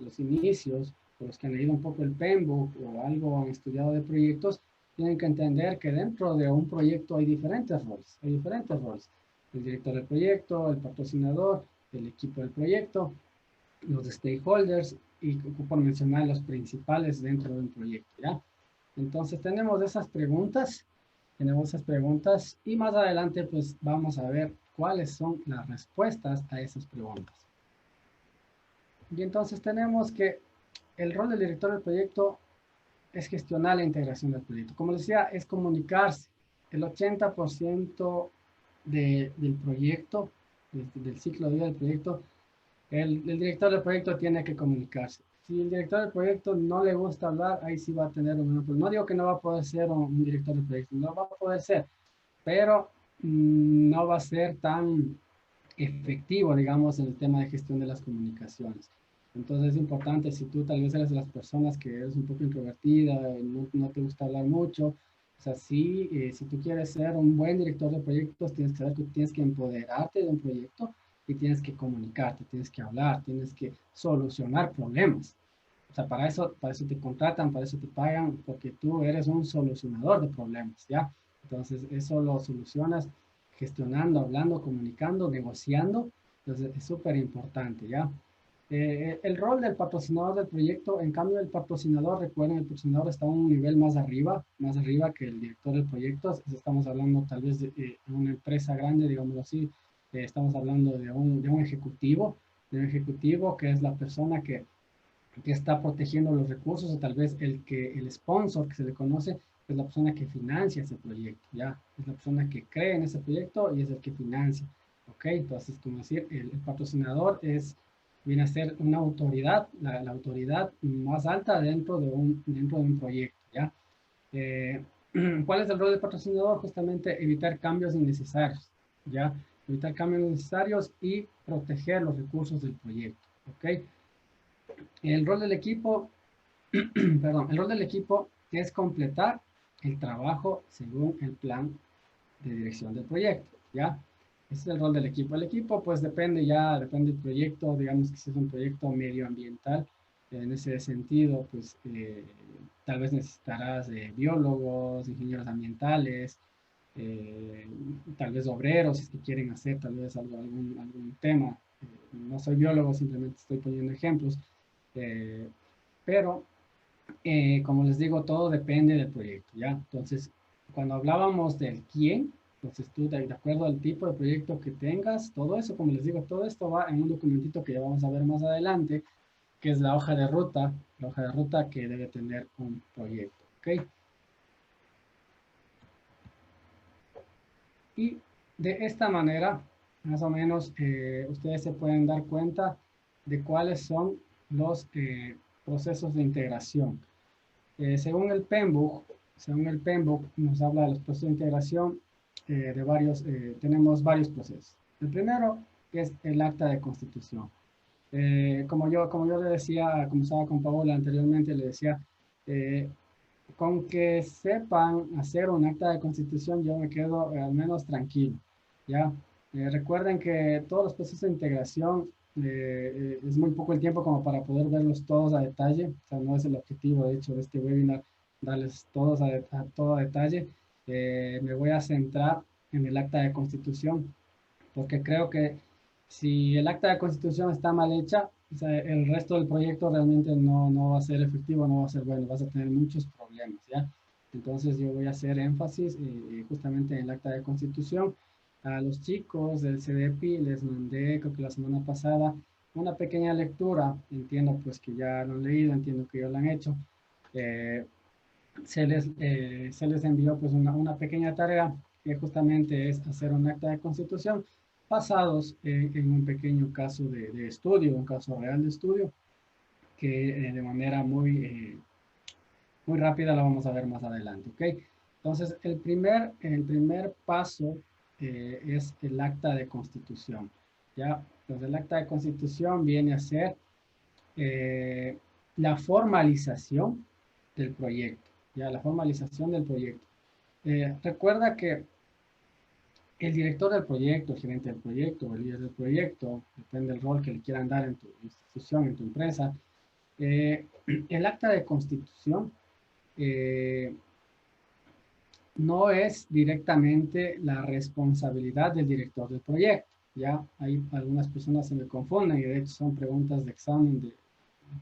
los inicios, los que han leído un poco el PMBOK o algo han estudiado de proyectos, tienen que entender que dentro de un proyecto hay diferentes roles, El director del proyecto, el patrocinador, el equipo del proyecto, los stakeholders y por mencionar los principales dentro de un proyecto, ¿ya? Entonces tenemos esas preguntas y más adelante pues vamos a ver cuáles son las respuestas a esas preguntas. Y entonces tenemos que el rol del director del proyecto es gestionar la integración del proyecto. Como decía, es comunicarse. El 80% del proyecto, del ciclo de vida del proyecto, el director del proyecto tiene que comunicarse. Si el director del proyecto no le gusta hablar, ahí sí va a tener un problema. No digo que no va a poder ser un director de proyecto, no va a poder ser, pero no va a ser tan efectivo, digamos, en el tema de gestión de las comunicaciones. Entonces es importante, si tú tal vez eres de las personas que eres un poco introvertida, no te gusta hablar mucho, o sea, sí, si tú quieres ser un buen director de proyectos, tienes que saber que tienes que empoderarte de un proyecto y tienes que comunicarte, tienes que hablar, tienes que solucionar problemas. O sea, para eso te contratan, para eso te pagan, porque tú eres un solucionador de problemas, ¿ya? Entonces, eso lo solucionas gestionando, hablando, comunicando, negociando. Entonces, es súper importante, ¿ya? El rol del patrocinador del proyecto, en cambio, el patrocinador, recuerden, el patrocinador está a un nivel más arriba que el director del proyecto. Estamos hablando tal vez de una empresa grande, digámoslo así. Estamos hablando de un ejecutivo que es la persona que que está protegiendo los recursos, o tal vez el sponsor que se le conoce, es la persona que financia ese proyecto, ¿ya? Es la persona que cree en ese proyecto y es el que financia, ¿ok? Entonces, como decir, el patrocinador viene a ser una autoridad, la autoridad más alta dentro de un proyecto, ¿ya? Eh, ¿Cuál es el rol del patrocinador? Justamente evitar cambios innecesarios, ¿ya? Evitar cambios innecesarios y proteger los recursos del proyecto, ¿ok? El rol del equipo, perdón, el rol del equipo es completar el trabajo según el plan de dirección del proyecto, ¿ya? Ese es el rol del equipo. El equipo, pues, depende del proyecto, digamos que si es un proyecto medioambiental, en ese sentido, pues, tal vez necesitarás biólogos, ingenieros ambientales, eh, tal vez obreros, si es que quieren hacer tal vez algún tema. No soy biólogo, simplemente estoy poniendo ejemplos, eh, pero como les digo, todo depende del proyecto, ¿ya? Entonces, cuando hablábamos del quién, entonces tú, de acuerdo al tipo de proyecto que tengas, todo eso, como les digo, todo esto va en un documentito que ya vamos a ver más adelante, que es la hoja de ruta que debe tener un proyecto, ¿ok? Y de esta manera, más o menos, ustedes se pueden dar cuenta de cuáles son los procesos de integración. Según el PMBOK nos habla de los procesos de integración tenemos varios procesos. El primero es el acta de constitución. Como yo le decía, como estaba con Paola anteriormente, le decía, eh, con que sepan hacer un acta de constitución, yo me quedo al menos tranquilo, ¿ya? Recuerden que todos los procesos de integración es muy poco el tiempo como para poder verlos todos a detalle, o sea, no es el objetivo, de hecho, de este webinar, darles todos a todo a detalle. Me voy a centrar en el acta de constitución, porque creo que si el acta de constitución está mal hecha, o sea, el resto del proyecto realmente no va a ser efectivo, no va a ser bueno, vas a tener muchos problemas, ¿ya? Entonces yo voy a hacer énfasis justamente en el acta de constitución. A los chicos del CDPI les mandé, creo que la semana pasada, una pequeña lectura. Entiendo pues que ya lo han leído, entiendo que ya lo han hecho. Eh, se les envió pues una pequeña tarea que justamente es hacer un acta de constitución basados en un pequeño caso de estudio, un caso real de estudio, que de manera muy rápida la vamos a ver más adelante, ¿ok? Entonces, el primer paso es el acta de constitución, ¿ya? Entonces, el acta de constitución viene a ser eh, la formalización del proyecto, ya la formalización del proyecto. Recuerda que el director del proyecto, el gerente del proyecto, el líder del proyecto, depende del rol que le quieran dar en tu institución, en tu empresa, el acta de constitución no es directamente la responsabilidad del director del proyecto. Ya hay algunas personas se me confunden y de hecho son preguntas de examen de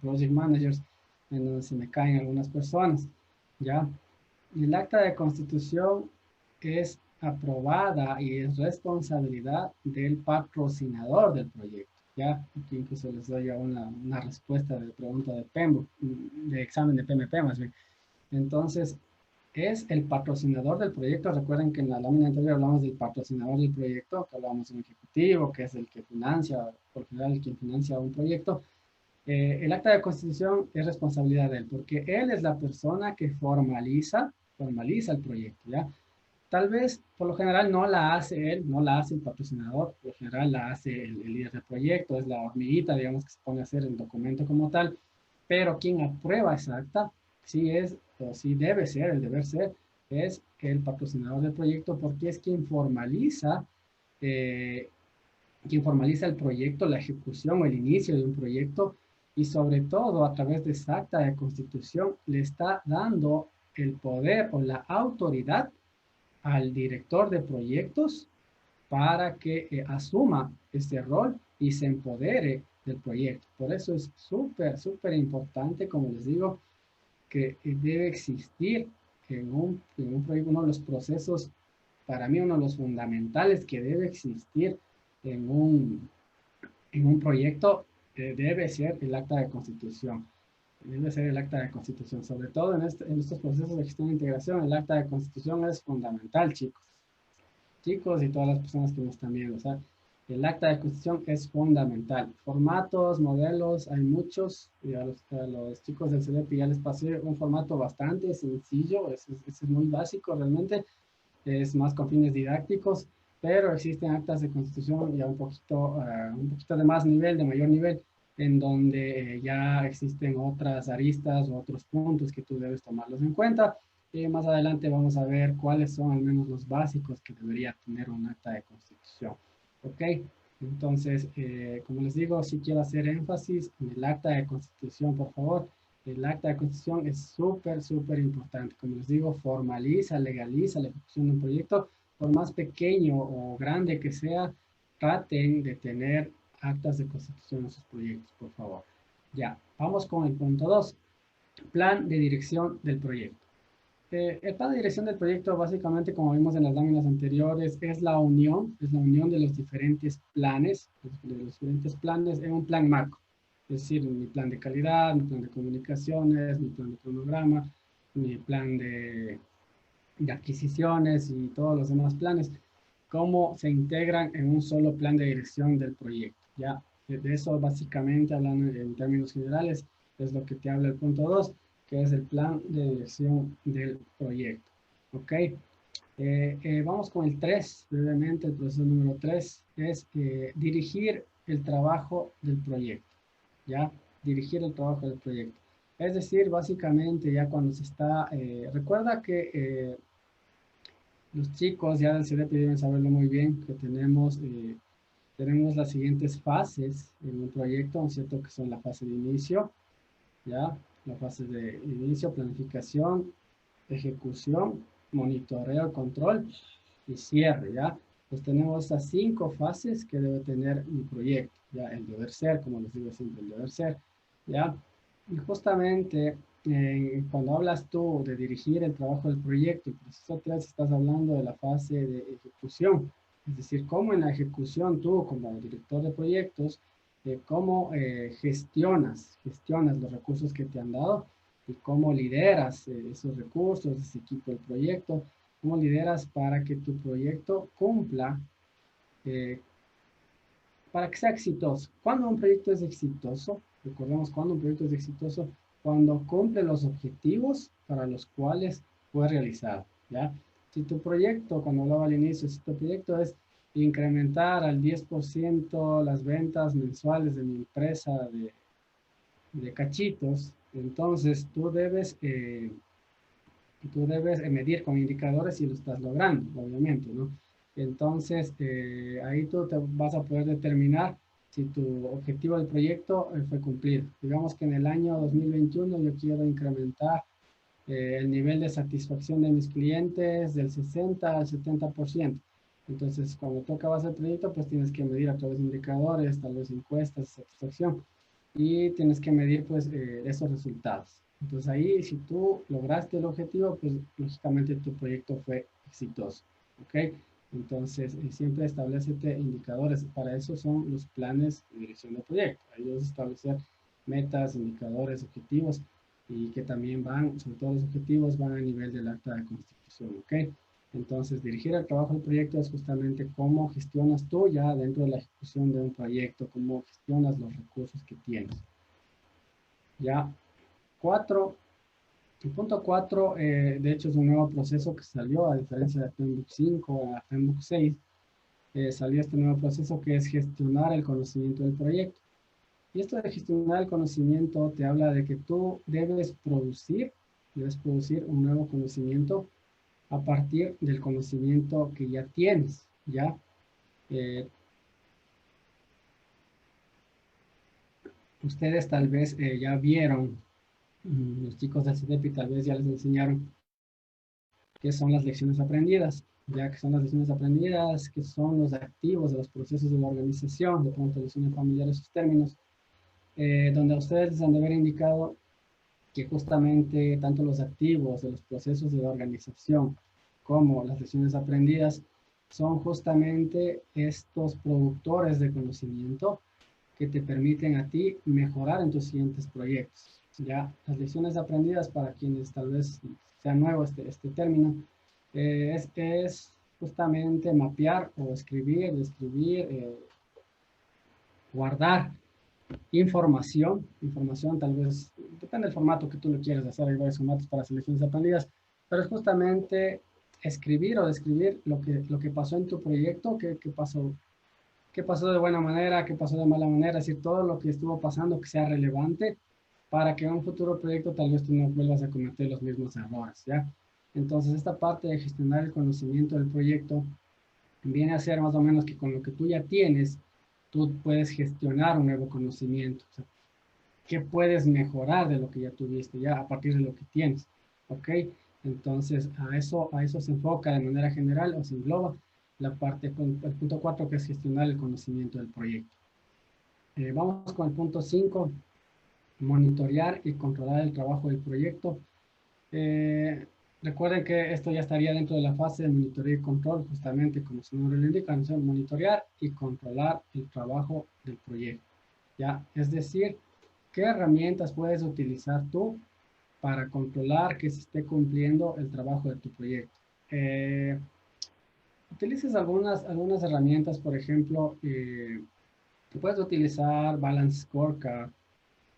project managers en donde se me caen algunas personas. Ya el acta de constitución es aprobada y es responsabilidad del patrocinador del proyecto. Ya aquí incluso les doy una respuesta de pregunta de PEMBO, de examen de PMP más bien. Entonces, es el patrocinador del proyecto. Recuerden que en la lámina anterior hablamos del patrocinador del proyecto, que hablábamos de un ejecutivo, que es el que financia, por general, el quien financia un proyecto. El acta de constitución es responsabilidad de él, porque él es la persona que formaliza el proyecto, ¿ya? Tal vez, por lo general, no la hace él, no la hace el patrocinador, por lo general la hace el líder del proyecto, es la hormiguita, digamos, que se pone a hacer el documento como tal, pero quien aprueba esa acta, sí es, o sí debe ser, el deber ser, es el patrocinador del proyecto, porque es eh, quien formaliza el proyecto, la ejecución o el inicio de un proyecto, y sobre todo a través de esa acta de constitución le está dando el poder o la autoridad al director de proyectos para que asuma este rol y se empodere del proyecto. Por eso es súper importante, como les digo, que debe existir en un proyecto, uno de los procesos, para mí uno de los fundamentales que debe existir en un proyecto debe ser el acta de constitución. debe ser el acta de constitución. Sobre todo en estos procesos de gestión de integración, el acta de constitución es fundamental, chicos. Chicos y todas las personas que nos están viendo. O sea, el acta de constitución es fundamental. Formatos, modelos, hay muchos. Y a los chicos del CDP ya les pasé un formato bastante sencillo. Es muy básico realmente. Es más con fines didácticos, pero existen actas de constitución ya un poquito de más nivel, de mayor nivel, en donde ya existen otras aristas o otros puntos que tú debes tomarlos en cuenta. Y más adelante vamos a ver cuáles son al menos los básicos que debería tener un acta de constitución. ¿Ok? Entonces, como les digo, sí quiero hacer énfasis en el acta de constitución, por favor. El acta de constitución es súper, súper importante. Como les digo, formaliza, legaliza la ejecución de un proyecto. Por más pequeño o grande que sea, traten de tener actas de constitución en sus proyectos, por favor. Ya, vamos con el punto 2. Plan de dirección del proyecto. El plan de dirección del proyecto, básicamente, como vimos en las láminas anteriores, es la unión de los diferentes planes, en un plan marco. Es decir, mi plan de calidad, mi plan de comunicaciones, mi plan de cronograma, mi plan de adquisiciones y todos los demás planes, cómo se integran en un solo plan de dirección del proyecto. Ya, de eso básicamente, hablando en términos generales, es lo que te habla el punto 2, que es el plan de dirección del proyecto. ¿Ok? Vamos con el 3, brevemente, el proceso número 3 es dirigir el trabajo del proyecto. ¿Ya? Dirigir el trabajo del proyecto. Es decir, básicamente ya cuando se está, recuerda que los chicos ya del CDP deben saberlo muy bien, que tenemos las siguientes fases en un proyecto, ¿no es cierto? Que son la fase de inicio, ¿ya? La fase de inicio, planificación, ejecución, monitoreo, control y cierre, ¿ya? Pues tenemos estas 5 fases que debe tener mi proyecto, ¿ya? El deber ser, como les digo siempre, el deber ser, ¿ya? Y justamente cuando hablas tú de dirigir el trabajo del proyecto, el proceso 3, estás hablando de la fase de ejecución. Es decir, cómo en la ejecución tú, como director de proyectos, cómo gestionas los recursos que te han dado y cómo lideras esos recursos, ese equipo del proyecto, cómo lideras para que tu proyecto cumpla, para que sea exitoso. Cuando un proyecto es exitoso, recordemos cuando un proyecto es exitoso, cuando cumple los objetivos para los cuales fue realizado, ¿ya? Si tu proyecto, cuando hablaba al inicio, si tu proyecto es incrementar al 10% las ventas mensuales de mi empresa de cachitos, entonces tú debes medir con indicadores si lo estás logrando, obviamente, ¿no? Entonces, ahí tú te vas a poder determinar si tu objetivo del proyecto fue cumplido. Digamos que en el año 2021 yo quiero incrementar el nivel de satisfacción de mis clientes del 60 al 70%. Entonces, cuando tú acabas el proyecto, pues tienes que medir a través de indicadores, tal vez encuestas de satisfacción, y tienes que medir pues esos resultados. Entonces ahí, si tú lograste el objetivo, pues lógicamente tu proyecto fue exitoso, ¿ok? Entonces, siempre establecete indicadores. Para eso son los planes de dirección de proyecto. Ahí debes establecer metas, indicadores, objetivos, y que también van, sobre todo los objetivos, van a nivel del acta de constitución, ¿ok? Entonces, dirigir el trabajo del proyecto es justamente cómo gestionas tú ya dentro de la ejecución de un proyecto, cómo gestionas los recursos que tienes. Ya, 4. El punto 4, de hecho, es un nuevo proceso que salió, a diferencia de PMBOK 5 o PMBOK 6, salió este nuevo proceso que es gestionar el conocimiento del proyecto. Y esto de gestionar el conocimiento te habla de que tú debes producir un nuevo conocimiento a partir del conocimiento que ya tienes, ¿ya? Ustedes tal vez ya vieron, los chicos del CDP tal vez ya les enseñaron qué son las lecciones aprendidas, ya que son las lecciones aprendidas, que son los activos de los procesos de la organización, de pronto les suena familiar esos términos, donde a ustedes les han de haber indicado que justamente tanto los activos de los procesos de la organización como las lecciones aprendidas son justamente estos productores de conocimiento que te permiten a ti mejorar en tus siguientes proyectos. Ya, las lecciones aprendidas para quienes tal vez sea nuevo este término, es justamente mapear o escribir, describir, guardar información tal vez, depende del formato que tú lo quieras hacer, hay varios formatos para selecciones aprendidas, pero es justamente escribir o describir lo que pasó en tu proyecto, qué pasó de buena manera, qué pasó de mala manera, es decir, todo lo que estuvo pasando que sea relevante para que en un futuro proyecto tal vez tú no vuelvas a cometer los mismos errores, ¿ya? Entonces, esta parte de gestionar el conocimiento del proyecto viene a ser más o menos que con lo que tú ya tienes, tú puedes gestionar un nuevo conocimiento. O sea, ¿qué puedes mejorar de lo que ya tuviste, ya a partir de lo que tienes? ¿Ok? Entonces, a eso se enfoca de manera general o se engloba la parte, el punto 4, que es gestionar el conocimiento del proyecto. Vamos con el punto 5, monitorear y controlar el trabajo del proyecto. Eh, Recuerden que esto ya estaría dentro de la fase de monitoreo y control, justamente como su nombre lo indica, ¿no? Monitorear y controlar el trabajo del proyecto. ¿Ya? Es decir, ¿qué herramientas puedes utilizar tú para controlar que se esté cumpliendo el trabajo de tu proyecto? Utilices algunas herramientas, por ejemplo, puedes utilizar Balance Scorecard,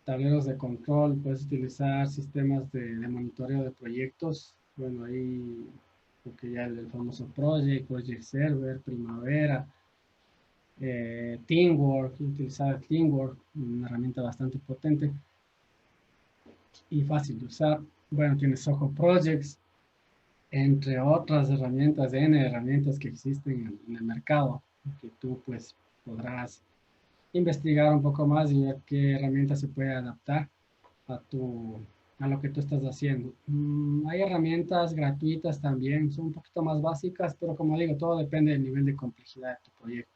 tableros de control, puedes utilizar sistemas de monitoreo de proyectos. Bueno, ahí, porque ya el famoso Project Server, Primavera, Teamwork, utilizar Teamwork, una herramienta bastante potente y fácil de usar. Bueno, tienes Soho Projects, entre otras herramientas, N herramientas que existen en el mercado, que tú pues podrás investigar un poco más y ver qué herramienta se puede adaptar a lo que tú estás haciendo. Hay herramientas gratuitas también, son un poquito más básicas, pero como digo, todo depende del nivel de complejidad de tu proyecto.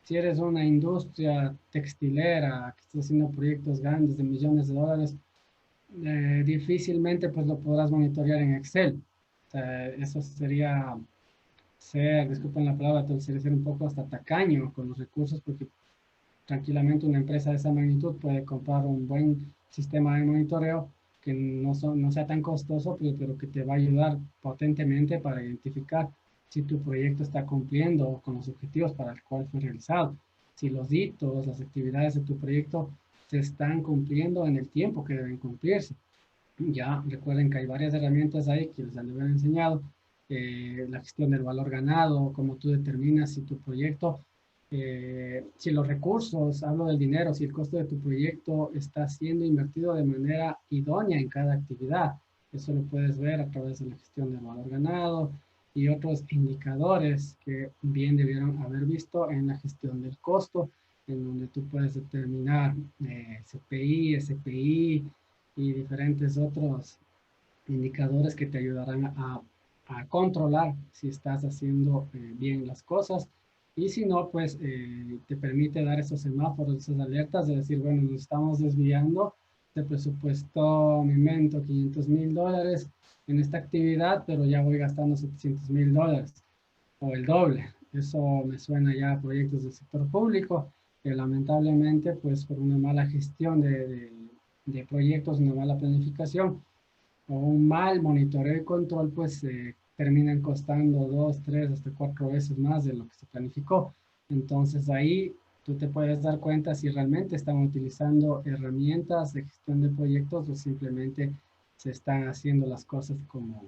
Si eres una industria textilera que está haciendo proyectos grandes de millones de dólares, difícilmente pues lo podrás monitorear en Excel. O sea, eso sería disculpen la palabra, sería ser un poco hasta tacaño con los recursos, porque tranquilamente una empresa de esa magnitud puede comprar un buen sistema de monitoreo que no sea tan costoso, pero que te va a ayudar potentemente para identificar si tu proyecto está cumpliendo con los objetivos para el cual fue realizado, si los hitos, las actividades de tu proyecto se están cumpliendo en el tiempo que deben cumplirse. Ya recuerden que hay varias herramientas ahí que les han de haber enseñado, la gestión del valor ganado, cómo tú determinas si tu proyecto, si los recursos, hablo del dinero, si el costo de tu proyecto está siendo invertido de manera idónea en cada actividad. Eso lo puedes ver a través de la gestión del valor ganado y otros indicadores que bien debieron haber visto en la gestión del costo, en donde tú puedes determinar CPI, SPI, y diferentes otros indicadores que te ayudarán a controlar si estás haciendo bien las cosas. Y si no, pues te permite dar esos semáforos, esas alertas de decir, bueno, nos estamos desviando de presupuesto, me invento, $500,000 en esta actividad, pero ya voy gastando $700,000 o el doble. Eso me suena ya a proyectos del sector público, que lamentablemente, pues por una mala gestión de proyectos, una mala planificación o un mal monitoreo y control, pues terminan costando 2, 3, hasta 4 veces más de lo que se planificó. Entonces ahí tú te puedes dar cuenta si realmente están utilizando herramientas de gestión de proyectos o simplemente se están haciendo las cosas como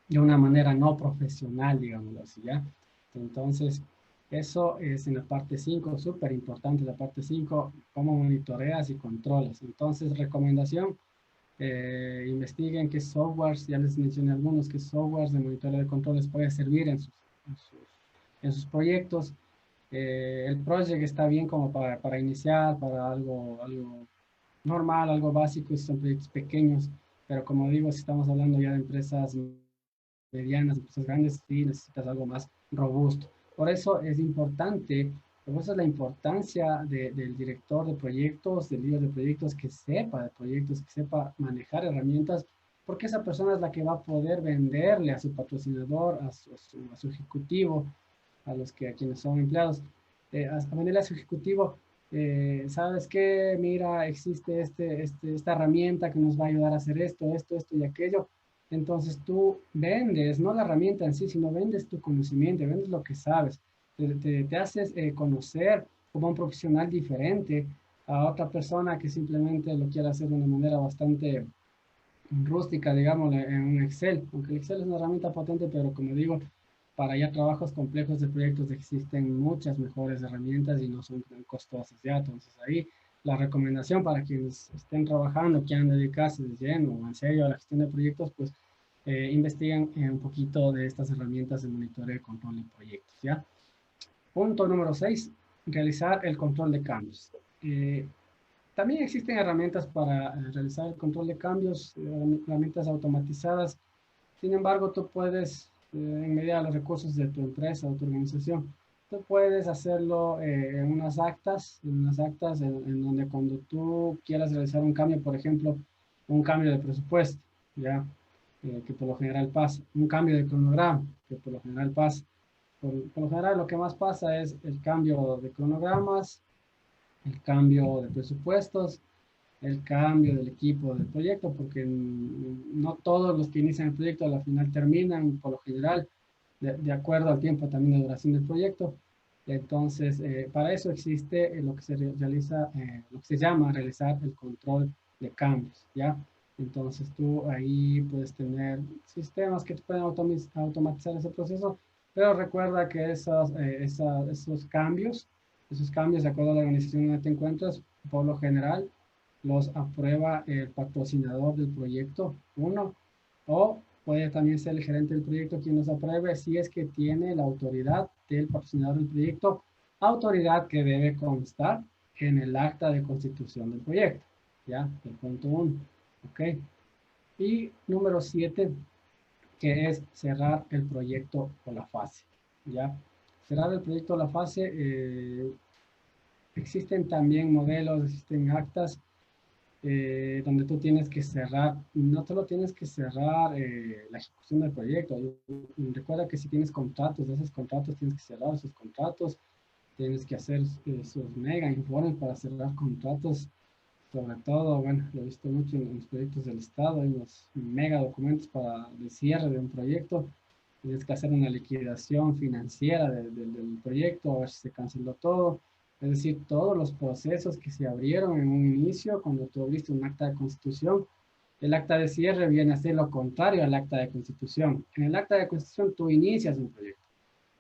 de una manera no profesional, digámoslo así, ¿ya? Entonces, eso es en la parte 5, súper importante la parte 5, cómo monitoreas y controlas. Entonces, recomendación, investiguen qué softwares, ya les mencioné algunos, qué softwares de monitoreo de control les puede servir en sus proyectos. El project está bien como para iniciar, para algo normal, algo básico, si son proyectos pequeños, pero como digo, si estamos hablando ya de empresas medianas, empresas grandes, sí necesitas algo más robusto. Por eso es importante, por eso es la importancia del director de proyectos, del líder de proyectos, que sepa de proyectos, que sepa manejar herramientas, porque esa persona es la que va a poder venderle a su patrocinador, a su ejecutivo, a quienes son empleados, a venderle a su ejecutivo ¿sabes qué? Mira, existe esta herramienta que nos va a ayudar a hacer esto y aquello. Entonces tú vendes, no la herramienta en sí, sino vendes tu conocimiento, vendes lo que sabes. Te haces conocer como un profesional diferente a otra persona que simplemente lo quiere hacer de una manera bastante rústica, digamos, en un Excel. Aunque el Excel es una herramienta potente, pero como digo, para ya trabajos complejos de proyectos existen muchas mejores herramientas y no son tan costosas ya. Entonces ahí la recomendación para quienes estén trabajando, quieran dedicarse de lleno o en serio a la gestión de proyectos, pues investiguen un poquito de estas herramientas de monitoreo y control de proyectos, ¿ya? Punto número 6, realizar el control de cambios. También existen herramientas para realizar el control de cambios, herramientas automatizadas. Sin embargo, tú puedes, en medida de los recursos de tu empresa o tu organización, tú puedes hacerlo en unas actas, en donde cuando tú quieras realizar un cambio, por ejemplo, un cambio de presupuesto, ya, que por lo general pasa, un cambio de cronograma, que por lo general pasa. Por lo general, lo que más pasa es el cambio de cronogramas, el cambio de presupuestos, el cambio del equipo del proyecto, porque no todos los que inician el proyecto a la final terminan, por lo general, de acuerdo al tiempo también de duración del proyecto. Entonces, para eso existe lo que se realiza, lo que se llama realizar el control de cambios, ¿ya? Entonces, tú ahí puedes tener sistemas que te pueden automatizar ese proceso, pero recuerda que esos cambios, de acuerdo a la organización en la que te encuentras, por lo general, los aprueba el patrocinador del proyecto, uno, o puede también ser el gerente del proyecto quien los apruebe si es que tiene la autoridad del patrocinador del proyecto, autoridad que debe constar en el acta de constitución del proyecto, ¿ya? El punto 1, ¿ok? Y número 7, que es cerrar el proyecto o la fase, ¿ya? Cerrar el proyecto o la fase, existen también modelos, existen actas donde tú tienes que cerrar, no solo tienes que cerrar la ejecución del proyecto. Recuerda que si tienes contratos, de esos contratos tienes que cerrar esos contratos, tienes que hacer esos mega informes para cerrar contratos, sobre todo, bueno, lo he visto mucho en los proyectos del Estado, hay unos mega documentos para el cierre de un proyecto, tienes que hacer una liquidación financiera del proyecto, a ver si se canceló todo. Es decir, todos los procesos que se abrieron en un inicio, cuando tú abriste un acta de constitución, el acta de cierre viene a ser lo contrario al acta de constitución. En el acta de constitución tú inicias un proyecto.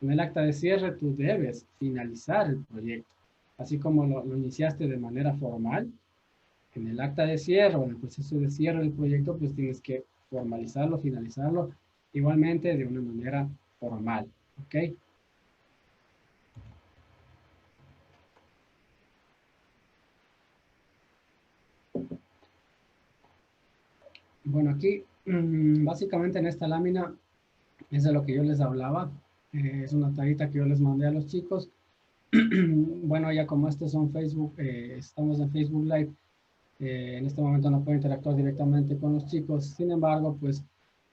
En el acta de cierre tú debes finalizar el proyecto. Así como lo iniciaste de manera formal, en el acta de cierre o en el proceso de cierre del proyecto, pues tienes que formalizarlo, finalizarlo, igualmente de una manera formal. ¿Ok? Bueno, aquí básicamente en esta lámina es de lo que yo les hablaba. Es una tarita que yo les mandé a los chicos. Bueno, ya como estos son Facebook, estamos en Facebook Live, en este momento no puedo interactuar directamente con los chicos. Sin embargo, pues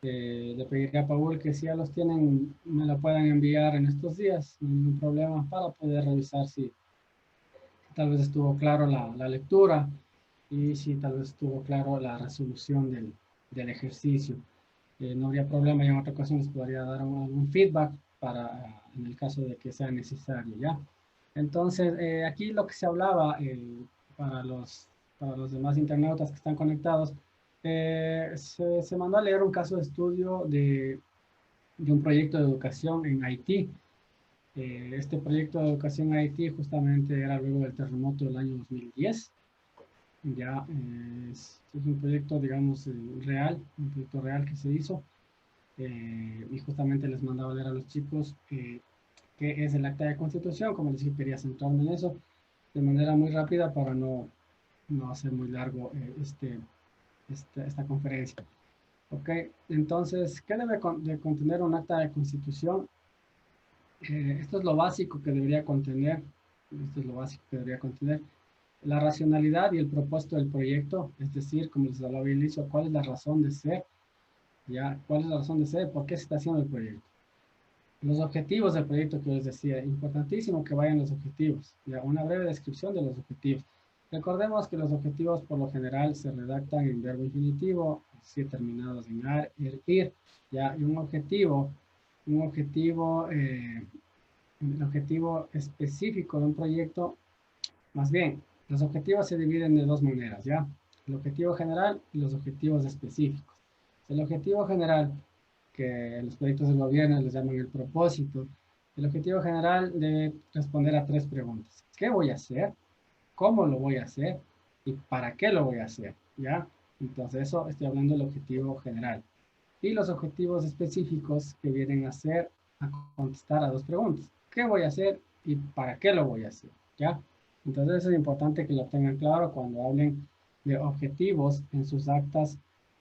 le pediré a Paul que si ya los tienen, me la puedan enviar en estos días, no hay ningún problema, para poder revisar si tal vez estuvo claro la lectura y si tal vez estuvo claro la resolución del ejercicio. No habría problema y en otra ocasión les podría dar un feedback para, en el caso de que sea necesario, ¿ya? Entonces, aquí lo que se hablaba para los demás internautas que están conectados, se mandó a leer un caso de estudio de un proyecto de educación en Haití. Este proyecto de educación en Haití justamente era luego del terremoto del año 2010. Ya es un proyecto, digamos, real, un proyecto real que se hizo. Y justamente les mandaba a leer a los chicos qué es el acta de constitución. Como les dije, quería centrarme en eso de manera muy rápida para no hacer muy largo esta conferencia. Ok, entonces, ¿qué debe de contener un acta de constitución? Esto es lo básico que debería contener. Esto es lo básico que debería contener. La racionalidad y el propósito del proyecto, es decir, como les hablaba al inicio, cuál es la razón de ser, ¿ya? ¿Cuál es la razón de ser? ¿Por qué se está haciendo el proyecto? Los objetivos del proyecto que les decía, importantísimo que vayan los objetivos, ya una breve descripción de los objetivos. Recordemos que los objetivos por lo general se redactan en verbo infinitivo, si terminados en ar, ir, ya, y un objetivo el objetivo específico de un proyecto, más bien, los objetivos se dividen de dos maneras, ¿ya? El objetivo general y los objetivos específicos. El objetivo general, que en los proyectos del gobierno les llaman el propósito, el objetivo general debe responder a tres preguntas. ¿Qué voy a hacer? ¿Cómo lo voy a hacer? ¿Y para qué lo voy a hacer? ¿Ya? Entonces, eso estoy hablando del objetivo general. Y los objetivos específicos que vienen a ser, a contestar a dos preguntas. ¿Qué voy a hacer y para qué lo voy a hacer? ¿Ya? Entonces, eso es importante que lo tengan claro cuando hablen de objetivos en sus actas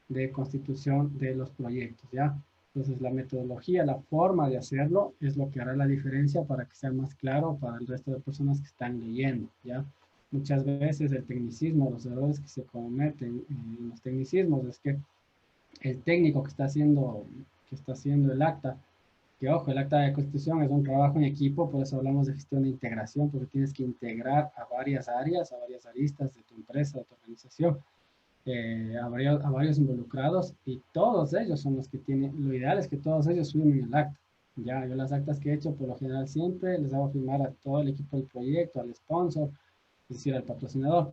de constitución de los proyectos, ¿ya? Entonces, la metodología, la forma de hacerlo es lo que hará la diferencia para que sea más claro para el resto de personas que están leyendo, ¿ya? Muchas veces el tecnicismo, los errores que se cometen en los tecnicismos es que el técnico que está haciendo el acta, que ojo, el acta de constitución es un trabajo en equipo, por eso hablamos de gestión de integración, porque tienes que integrar a varias áreas, a varias aristas de tu empresa, de tu organización, a varios involucrados, y todos ellos son los que tienen, lo ideal es que todos ellos firmen el acta. Ya, yo las actas que he hecho, por lo general siempre les hago firmar a todo el equipo del proyecto, al sponsor, es decir, al patrocinador,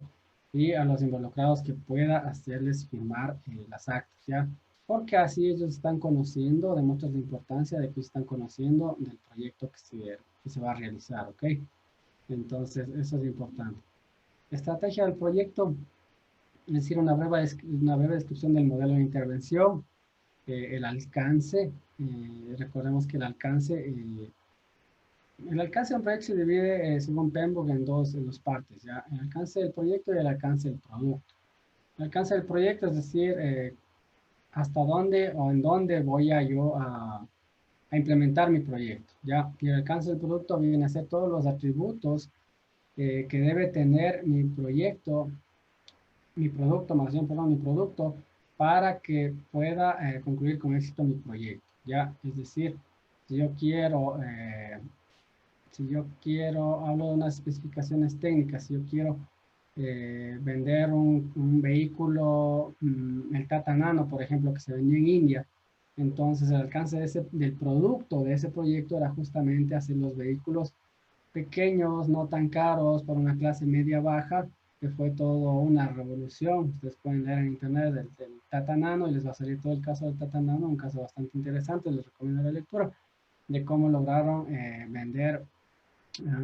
y a los involucrados que pueda hacerles firmar las actas, ¿ya? Porque así ellos están conociendo, demuestran la importancia de que están conociendo del proyecto que se va a realizar, ¿ok? Entonces, eso es importante. Estrategia del proyecto, es decir, una breve descripción del modelo de intervención, el alcance, recordemos que el alcance de un proyecto se divide, según Pembroke, en dos partes, ¿ya? El alcance del proyecto y el alcance del producto. El alcance del proyecto, es decir, hasta dónde o en dónde voy yo a implementar mi proyecto, ¿ya? Y el alcance del producto viene a ser todos los atributos que debe tener mi proyecto, mi producto, más bien, perdón, mi producto, para que pueda concluir con éxito mi proyecto, ¿ya? Es decir, si yo quiero... hablo de unas especificaciones técnicas, si yo quiero vender un vehículo, el Tata Nano, por ejemplo, que se vendió en India, entonces el alcance del producto de ese proyecto era justamente hacer los vehículos pequeños, no tan caros, para una clase media-baja, que fue todo una revolución. Ustedes pueden leer en internet del Tata Nano y les va a salir todo el caso del Tata Nano, un caso bastante interesante, les recomiendo la lectura, de cómo lograron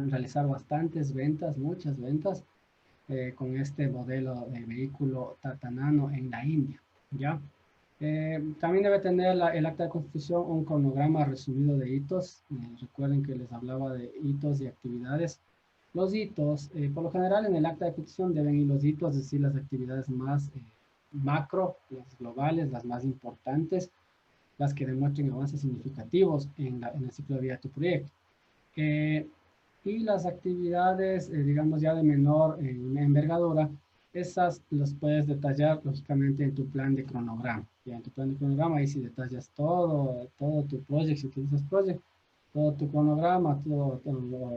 realizar bastantes ventas, muchas ventas, con este modelo de vehículo Tata Nano en la India, ¿ya? También debe tener el acta de constitución un cronograma resumido de hitos. Recuerden que les hablaba de hitos y actividades. Los hitos, por lo general en el acta de constitución deben ir los hitos, es decir, las actividades más macro, las globales, las más importantes, las que demuestren avances significativos en el ciclo de vida de tu proyecto. Y las actividades, digamos, ya de menor envergadura, esas las puedes detallar, lógicamente, en tu plan de cronograma. Ya en tu plan de cronograma, ahí sí detallas todo tu proyecto, si utilizas project, todo tu cronograma, todo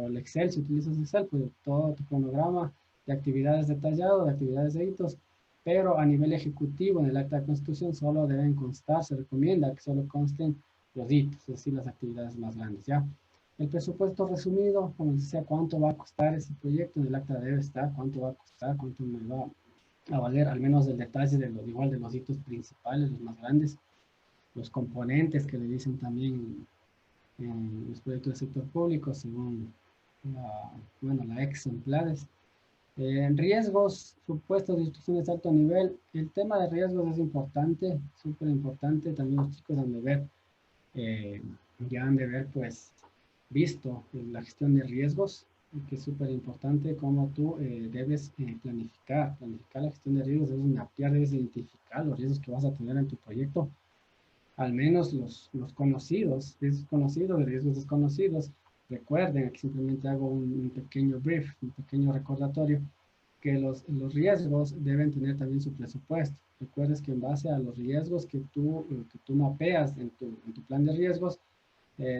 el Excel, si utilizas Excel, pues todo tu cronograma de actividades detallado, de actividades de hitos, pero a nivel ejecutivo, en el acta de constitución, solo deben constar, se recomienda que solo consten los hitos, es decir, las actividades más grandes, ¿ya? El presupuesto resumido, como les decía, cuánto va a costar ese proyecto, en el acta debe estar, cuánto va a costar, cuánto me va a valer, al menos el detalle igual de los hitos principales, los más grandes, los componentes que le dicen también en los proyectos del sector público, según la ex empleados. Riesgos, supuestos de instrucciones de alto nivel. El tema de riesgos es importante, súper importante. También los chicos han de ver, ya han de ver, pues, visto la gestión de riesgos, que es súper importante cómo tú debes planificar la gestión de riesgos, debes mapear, debes identificar los riesgos que vas a tener en tu proyecto, al menos los conocidos, riesgos conocidos, riesgos desconocidos. Recuerden, aquí simplemente hago un pequeño brief, un pequeño recordatorio, que los riesgos deben tener también su presupuesto. Recuerdes que en base a los riesgos que tú mapeas en tu plan de riesgos,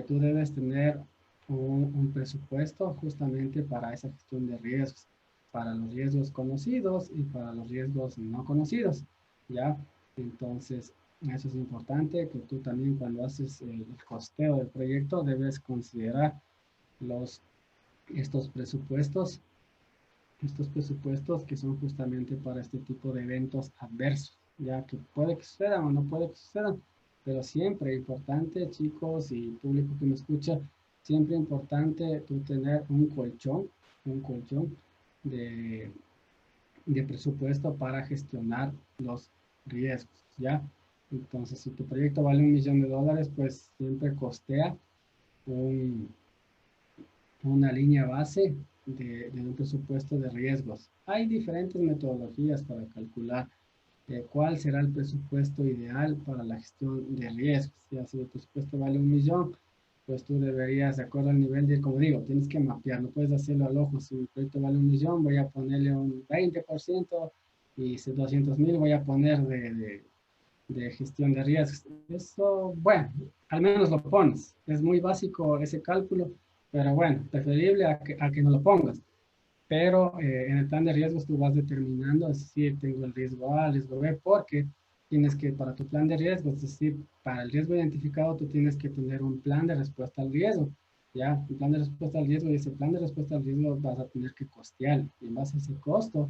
tú debes tener un presupuesto justamente para esa gestión de riesgos, para los riesgos conocidos y para los riesgos no conocidos, ¿ya? Entonces, eso es importante, que tú también cuando haces el costeo del proyecto debes considerar los, estos presupuestos que son justamente para este tipo de eventos adversos, ya que puede que sucedan o no puede que sucedan, pero siempre importante, chicos y público que me escucha, siempre importante tú tener un colchón de, de presupuesto para gestionar los riesgos, ¿ya? Entonces, si tu proyecto vale $1.000.000, pues siempre costea un, una línea base de un presupuesto de riesgos. Hay diferentes metodologías para calcular cuál será el presupuesto ideal para la gestión de riesgos. Ya si el presupuesto vale 1.000.000, pues tú deberías, de acuerdo al nivel de, como digo, tienes que mapear, no puedes hacerlo al ojo. Si mi proyecto vale 1.000.000, voy a ponerle un 20% y si 200.000 voy a poner de gestión de riesgos. Eso, bueno, al menos lo pones. Es muy básico ese cálculo, pero bueno, preferible a que no lo pongas. Pero en el plan de riesgos tú vas determinando, es decir, tengo el riesgo A, el riesgo B, porque tienes que, para tu plan de riesgos, es decir, para el riesgo identificado, tú tienes que tener un plan de respuesta al riesgo, ¿ya? Un plan de respuesta al riesgo, y ese plan de respuesta al riesgo vas a tener que costear, y en base a ese costo,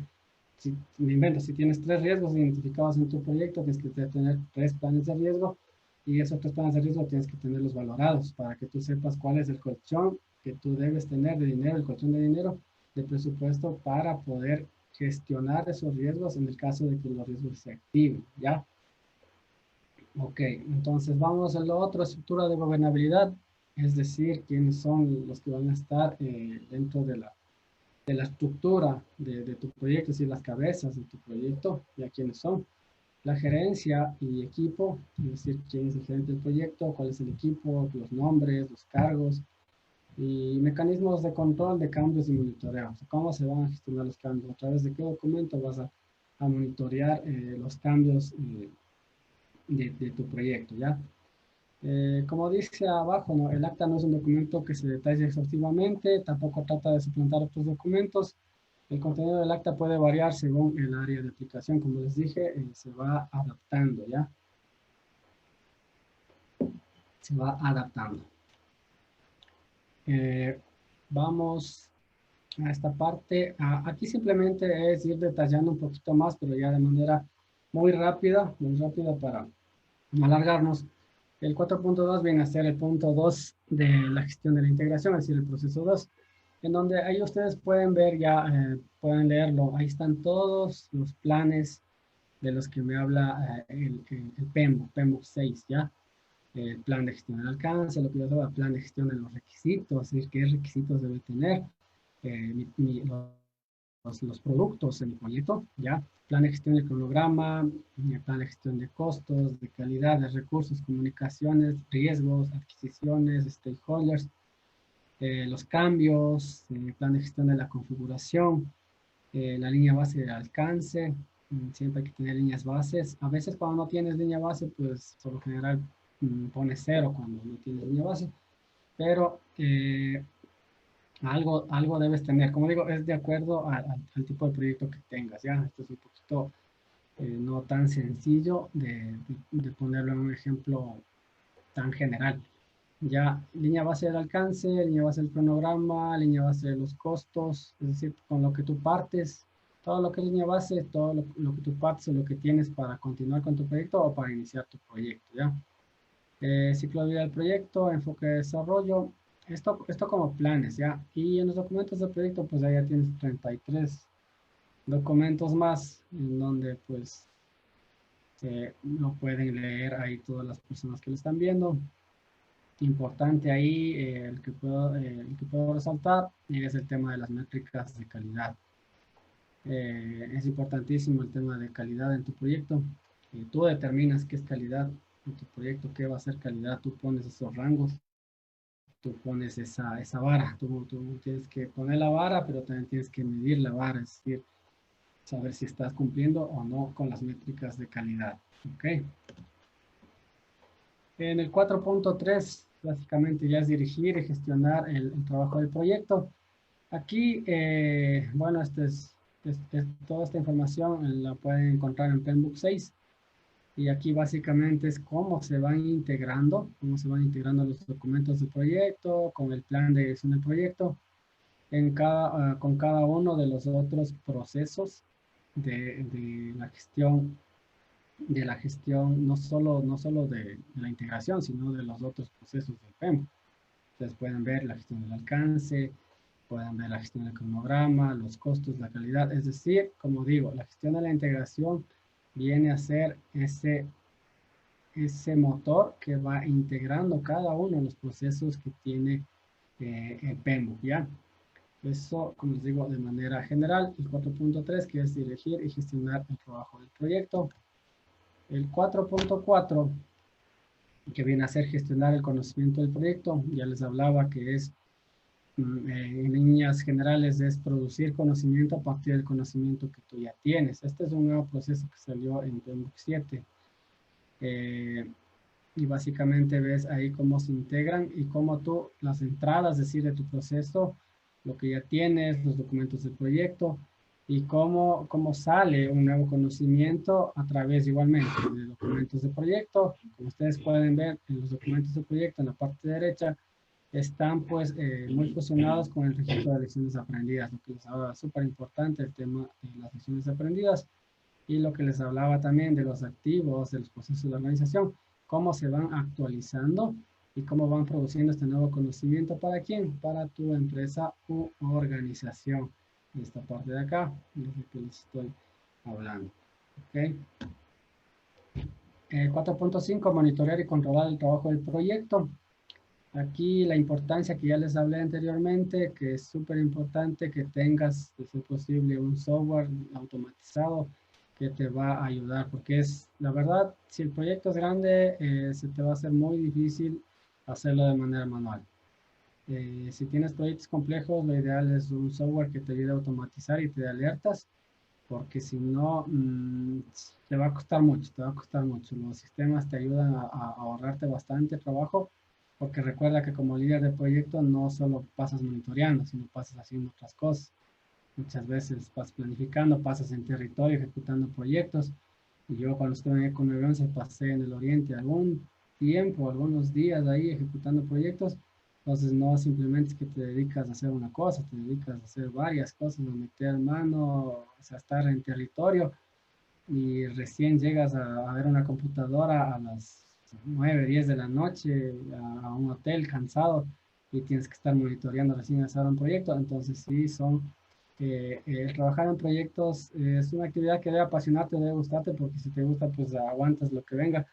si me invento, si tienes 3 riesgos identificados en tu proyecto, tienes que tener 3 planes de riesgo, y esos 3 planes de riesgo tienes que tenerlos valorados para que tú sepas cuál es el colchón que tú debes tener de dinero, el colchón de dinero de presupuesto para poder gestionar esos riesgos en el caso de que los riesgos se activen, ¿ya? Ok, entonces vamos a la otra estructura de gobernabilidad, es decir, quiénes son los que van a estar dentro de la estructura de tu proyecto, es decir, las cabezas de tu proyecto, ya quiénes son. La gerencia y equipo, es decir, quién es el gerente del proyecto, cuál es el equipo, los nombres, los cargos, y mecanismos de control de cambios y monitoreo. O sea, ¿cómo se van a gestionar los cambios? ¿A través de qué documento vas a monitorear los cambios de tu proyecto? ¿Ya? Como dice abajo, ¿no? El acta no es un documento que se detalle exhaustivamente, tampoco trata de suplantar otros documentos. El contenido del acta puede variar según el área de aplicación. Como les dije, se va adaptando, ¿ya? Se va adaptando. Vamos a esta parte. Aquí simplemente es ir detallando un poquito más, pero ya de manera muy rápida para no alargarnos. El 4.2 viene a ser el punto 2 de la gestión de la integración, es decir, el proceso 2, en donde ahí ustedes pueden ver ya, pueden leerlo, ahí están todos los planes de los que me habla el PEMBOK 6, ¿ya? El plan de gestión del alcance, lo que yo llamo plan de gestión de los requisitos, es decir, qué requisitos debe tener los productos en el proyecto, ¿ya? Plan de gestión del cronograma, plan de gestión de costos, de calidad, de recursos, comunicaciones, riesgos, adquisiciones, stakeholders, los cambios, plan de gestión de la configuración, la línea base de alcance, siempre hay que tener líneas bases. A veces cuando no tienes línea base, pues por lo general pones 0 cuando no tienes línea base, pero algo debes tener. Como digo, es de acuerdo al tipo de proyecto que tengas, ¿ya? Esto es un poquito no tan sencillo de ponerlo en un ejemplo tan general. Ya, línea base del alcance, línea base del cronograma, línea base de los costos, es decir, con lo que tú partes, todo lo que es línea base, todo lo que tú partes o lo que tienes para continuar con tu proyecto o para iniciar tu proyecto, ¿ya? Ciclo de vida del proyecto, enfoque de desarrollo, esto como planes, ¿ya? Y en los documentos del proyecto, pues ahí ya tienes 33 documentos más, en donde pues lo pueden leer ahí todas las personas que lo están viendo. Importante ahí, el que puedo resaltar es el tema de las métricas de calidad. Es importantísimo el tema de calidad en tu proyecto. Tú determinas qué es calidad en tu proyecto, qué va a ser calidad, tú pones esos rangos, tú pones esa vara, tú tienes que poner la vara, pero también tienes que medir la vara, es decir, saber si estás cumpliendo o no con las métricas de calidad. ¿Ok? En el 4.3 básicamente ya es dirigir y gestionar el trabajo del proyecto. Aquí, bueno, toda esta información la pueden encontrar en Penbook 6. Y aquí básicamente es cómo se van integrando los documentos del proyecto, con el plan de dirección del proyecto, con cada uno de los otros procesos de la gestión, no solo de la integración, sino de los otros procesos del PEM. Ustedes pueden ver la gestión del alcance, pueden ver la gestión del cronograma, los costos, la calidad. Es decir, como digo, la gestión de la integración viene a ser ese motor que va integrando cada uno de los procesos que tiene el PMBOK, ¿ya? Eso, como les digo, de manera general. El 4.3, que es dirigir y gestionar el trabajo del proyecto. El 4.4, que viene a ser gestionar el conocimiento del proyecto. Ya les hablaba que es, en líneas generales, es producir conocimiento a partir del conocimiento que tú ya tienes. Este es un nuevo proceso que salió en PMBOK 7. Y básicamente ves ahí cómo se integran y cómo tú, las entradas, es decir, de tu proceso, lo que ya tienes, los documentos del proyecto, y cómo sale un nuevo conocimiento a través igualmente de documentos de proyecto. Como ustedes pueden ver en los documentos de proyecto, en la parte derecha, están pues muy fusionados con el registro de lecciones aprendidas, lo que les hablaba súper importante, el tema de las lecciones aprendidas, y lo que les hablaba también de los activos, de los procesos de organización, cómo se van actualizando y cómo van produciendo este nuevo conocimiento. ¿Para quién? Para tu empresa u organización. Esta parte de acá, es lo que les estoy hablando. ¿Ok? 4.5, monitorear y controlar el trabajo del proyecto. Aquí la importancia que ya les hablé anteriormente, que es súper importante que tengas, de ser posible, un software automatizado que te va a ayudar, porque es, la verdad, si el proyecto es grande, se te va a hacer muy difícil hacerlo de manera manual. Si tienes proyectos complejos, lo ideal es un software que te ayude a automatizar y te dé alertas, porque si no, te va a costar mucho, te va a costar mucho. Los sistemas te ayudan a ahorrarte bastante trabajo, porque recuerda que como líder de proyecto no solo pasas monitoreando, sino pasas haciendo otras cosas. Muchas veces pasas planificando, pasas en territorio ejecutando proyectos. Y yo cuando estuve en Economy pasé en el Oriente algún tiempo, algunos días ahí ejecutando proyectos. Entonces no simplemente es que te dedicas a hacer una cosa, te dedicas a hacer varias cosas, a meter mano, o sea, estar en territorio, y recién llegas a ver una computadora a las 9, 10 de la noche a un hotel cansado y tienes que estar monitoreando recién hacer un proyecto. Entonces sí, el trabajar en proyectos es una actividad que debe apasionarte, debe gustarte, porque si te gusta, pues aguantas lo que venga.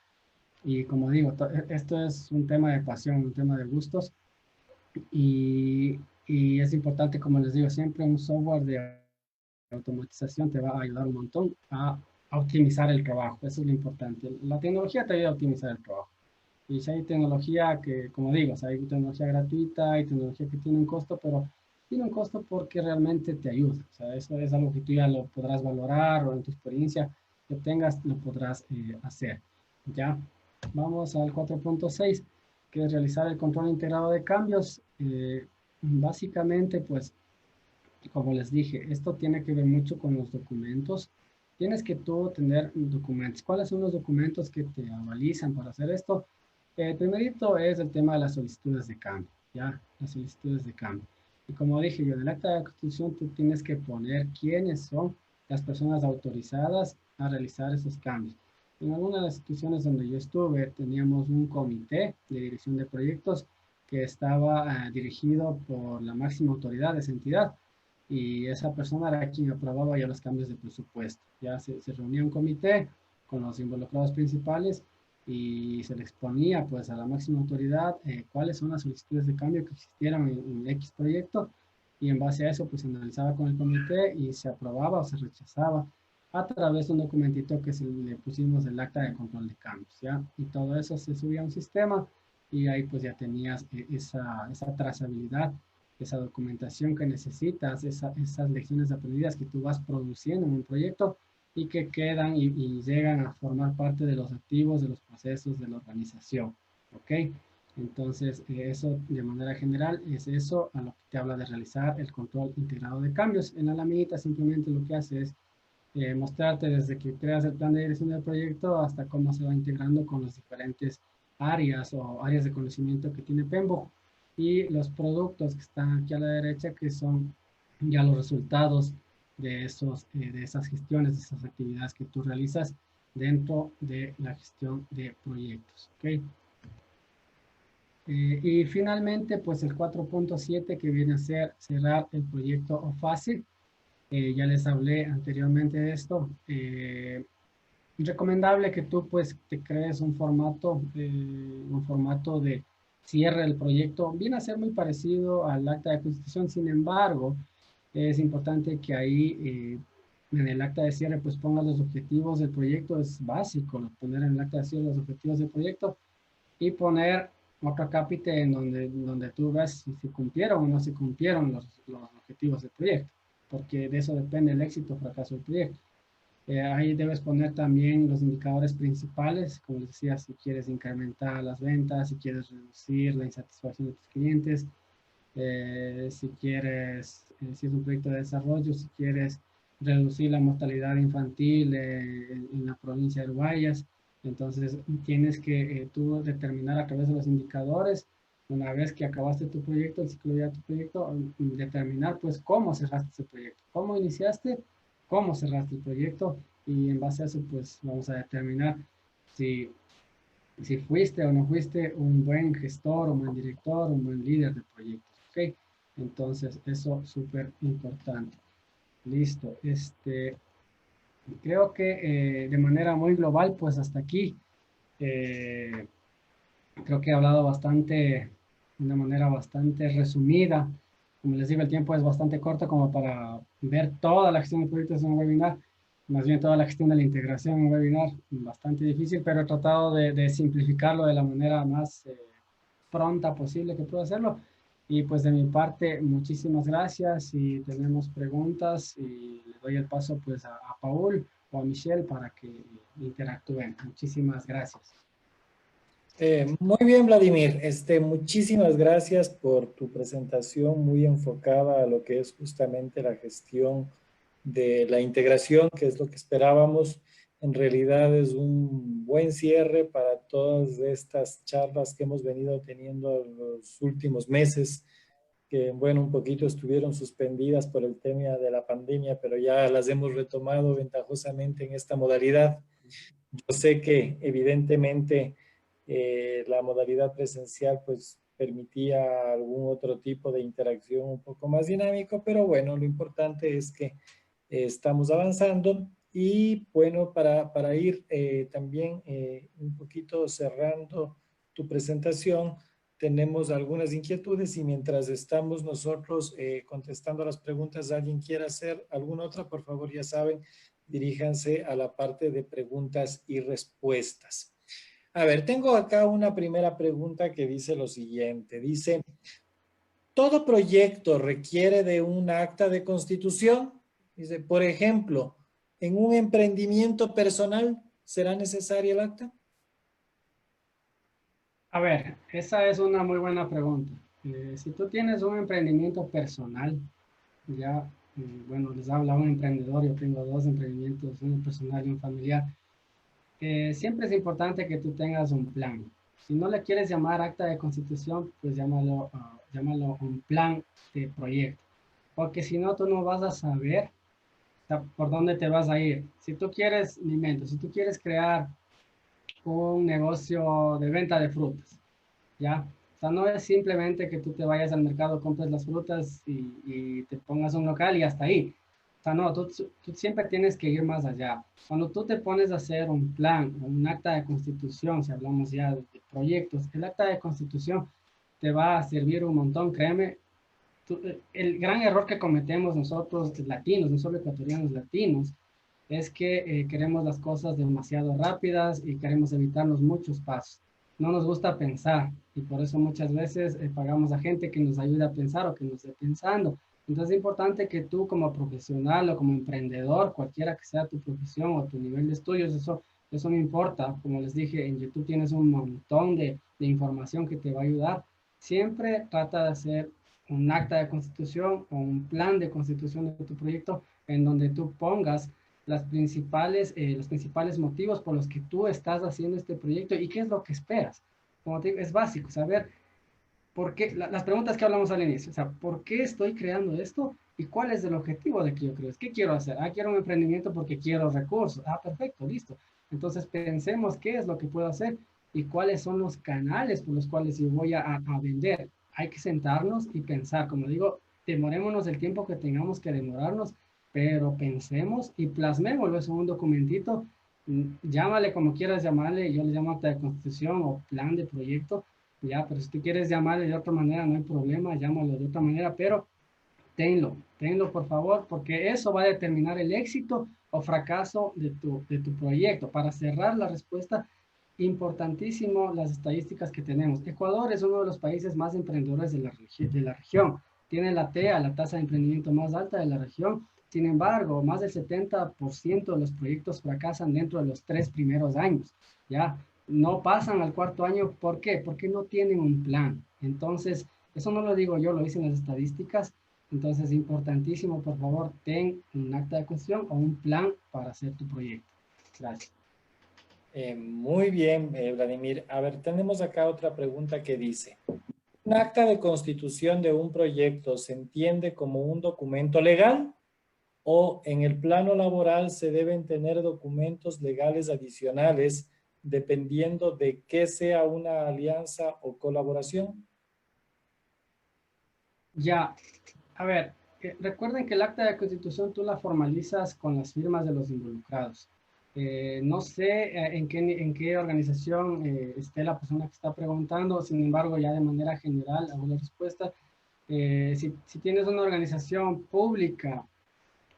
Y como digo, esto es un tema de pasión, un tema de gustos. Y es importante, como les digo, siempre un software de automatización te va a ayudar un montón a optimizar el trabajo. Eso es lo importante. La tecnología te ayuda a optimizar el trabajo. Y si hay tecnología que, como digo, o sea, hay tecnología gratuita, hay tecnología que tiene un costo, pero tiene un costo porque realmente te ayuda. O sea, eso es algo que tú ya lo podrás valorar, o en tu experiencia que tengas lo podrás hacer. ¿Ya? Vamos al 4.6, que es realizar el control integrado de cambios. Básicamente, pues, como les dije, esto tiene que ver mucho con los documentos. Tienes que tú tener documentos. ¿Cuáles son los documentos que te avalizan para hacer esto? El primerito es el tema de las solicitudes de cambio, ¿ya? Las solicitudes de cambio. Y como dije yo, en el acta de constitución tú tienes que poner quiénes son las personas autorizadas a realizar esos cambios. En algunas de las instituciones donde yo estuve, teníamos un comité de dirección de proyectos que estaba dirigido por la máxima autoridad de esa entidad, y esa persona era quien aprobaba ya los cambios de presupuesto. Ya se reunía un comité con los involucrados principales y se le exponía pues a la máxima autoridad cuáles son las solicitudes de cambio que existieran en X proyecto, y en base a eso pues se analizaba con el comité y se aprobaba o se rechazaba a través de un documentito que le pusimos el acta de control de cambios, ¿ya? Y todo eso se subía a un sistema y ahí pues ya tenías esa trazabilidad, esa documentación que necesitas, esas lecciones aprendidas que tú vas produciendo en un proyecto y que quedan y llegan a formar parte de los activos, de los procesos de la organización. ¿Ok? Entonces, eso de manera general es eso a lo que te habla de realizar el control integrado de cambios. En la laminita simplemente lo que hace es mostrarte desde que creas el plan de dirección del proyecto hasta cómo se va integrando con las diferentes áreas o áreas de conocimiento que tiene PMBOK y los productos que están aquí a la derecha que son ya los resultados de esas gestiones, de esas actividades que tú realizas dentro de la gestión de proyectos. ¿Okay? Y finalmente, pues el 4.7 que viene a ser cerrar el proyecto o fase. Ya les hablé anteriormente de esto. Recomendable que tú pues te crees un formato de cierre del proyecto. Viene a ser muy parecido al acta de constitución, sin embargo, es importante que ahí en el acta de cierre pues pongas los objetivos del proyecto. Es básico poner en el acta de cierre los objetivos del proyecto y poner otro capítulo en donde tú ves si cumplieron o no se cumplieron los objetivos del proyecto, porque de eso depende el éxito o fracaso del proyecto. Ahí debes poner también los indicadores principales, como les decía, si quieres incrementar las ventas, si quieres reducir la insatisfacción de tus clientes, si quieres, si es un proyecto de desarrollo, si quieres reducir la mortalidad infantil en la provincia de Guayas. Entonces, tienes que tú determinar a través de los indicadores, una vez que acabaste tu proyecto, el ciclo de tu proyecto, determinar pues cómo cerraste ese proyecto, cómo iniciaste, cómo cerraste el proyecto y en base a eso pues vamos a determinar si fuiste o no fuiste un buen gestor, un buen director, un buen líder de proyectos. ¿Ok? Entonces, eso es súper importante. Listo. Creo que de manera muy global, pues hasta aquí, creo que he hablado bastante, de una manera bastante resumida. Como les digo, el tiempo es bastante corto como para ver toda la gestión de proyectos en un webinar. Más bien toda la gestión de la integración en un webinar, bastante difícil, pero he tratado de simplificarlo de la manera más pronta posible que puedo hacerlo. Y pues de mi parte, muchísimas gracias. Si tenemos preguntas, y le doy el paso pues a Paul o a Michelle para que interactúen. Muchísimas gracias. Muy bien, Vladimir. Muchísimas gracias por tu presentación muy enfocada a lo que es justamente la gestión de la integración, que es lo que esperábamos. En realidad es un buen cierre para todas estas charlas que hemos venido teniendo en los últimos meses, que bueno, un poquito estuvieron suspendidas por el tema de la pandemia, pero ya las hemos retomado ventajosamente en esta modalidad. Yo sé que evidentemente la modalidad presencial pues permitía algún otro tipo de interacción un poco más dinámico, pero bueno, lo importante es que estamos avanzando y bueno, para ir también un poquito cerrando tu presentación, tenemos algunas inquietudes y mientras estamos nosotros contestando las preguntas, ¿alguien quiere hacer alguna otra? Por favor, ya saben, diríjanse a la parte de preguntas y respuestas. A ver, tengo acá una primera pregunta que dice lo siguiente. Dice, ¿todo proyecto requiere de un acta de constitución? Dice, por ejemplo, ¿en un emprendimiento personal será necesaria el acta? A ver, esa es una muy buena pregunta. Si tú tienes un emprendimiento personal, ya, bueno, les habla un emprendedor, yo tengo dos emprendimientos, uno personal y un familiar. Siempre es importante que tú tengas un plan. Si no le quieres llamar acta de constitución, pues llámalo un plan de proyecto. Porque si no, tú no vas a saber por dónde te vas a ir. Si tú quieres, mi mente, si tú quieres crear un negocio de venta de frutas, ¿ya? O sea, no es simplemente que tú te vayas al mercado, compres las frutas y te pongas un local y hasta ahí. O sea, no, tú siempre tienes que ir más allá. Cuando tú te pones a hacer un plan o un acta de constitución, si hablamos ya de proyectos, el acta de constitución te va a servir un montón, créeme. El gran error que cometemos nosotros latinos, no solo ecuatorianos latinos, es que queremos las cosas demasiado rápidas y queremos evitarnos muchos pasos. No nos gusta pensar y por eso muchas veces pagamos a gente que nos ayude a pensar o que nos esté pensando. Entonces es importante que tú como profesional o como emprendedor, cualquiera que sea tu profesión o tu nivel de estudios, eso Eso no importa, como les dije, en YouTube tienes un montón de información que te va a ayudar. Siempre trata de hacer un acta de constitución o un plan de constitución de tu proyecto en donde tú pongas los principales motivos por los que tú estás haciendo este proyecto y qué es lo que esperas. Como te digo, es básico saber por qué, las preguntas que hablamos al inicio, o sea, ¿por qué estoy creando esto? ¿Y cuál es el objetivo de que yo creo? ¿Qué quiero hacer? Ah, quiero un emprendimiento porque quiero recursos. Ah, perfecto, listo. Entonces pensemos qué es lo que puedo hacer y cuáles son los canales por los cuales yo voy a vender. Hay que sentarnos y pensar, como digo, demorémonos el tiempo que tengamos que demorarnos, pero pensemos y plasmémoslo en un documentito. Llámale como quieras llamarle, yo le llamo acta de constitución o plan de proyecto, ya, pero si tú quieres llamarle de otra manera, no hay problema, llámalo de otra manera, pero tenlo por favor, porque eso va a determinar el éxito o fracaso de tu proyecto. Para cerrar la respuesta, importantísimo las estadísticas que tenemos. Ecuador es uno de los países más emprendedores de la región. Tiene la TEA, la tasa de emprendimiento más alta de la región. Sin embargo, más del 70% de los proyectos fracasan dentro de los 3 primeros años. Ya, no pasan al 4.º año. ¿Por qué? Porque no tienen un plan. Entonces, eso no lo digo yo, lo dicen las estadísticas. Entonces, importantísimo, por favor, ten un acta de constitución o un plan para hacer tu proyecto. Gracias. Muy bien, Vladimir. A ver, tenemos acá otra pregunta que dice, ¿un acta de constitución de un proyecto se entiende como un documento legal o en el plano laboral se deben tener documentos legales adicionales dependiendo de qué sea una alianza o colaboración? Ya, a ver, recuerden que el acta de constitución tú la formalizas con las firmas de los involucrados. No sé en qué organización esté la persona que está preguntando, sin embargo, ya de manera general hago la respuesta. Si tienes una organización pública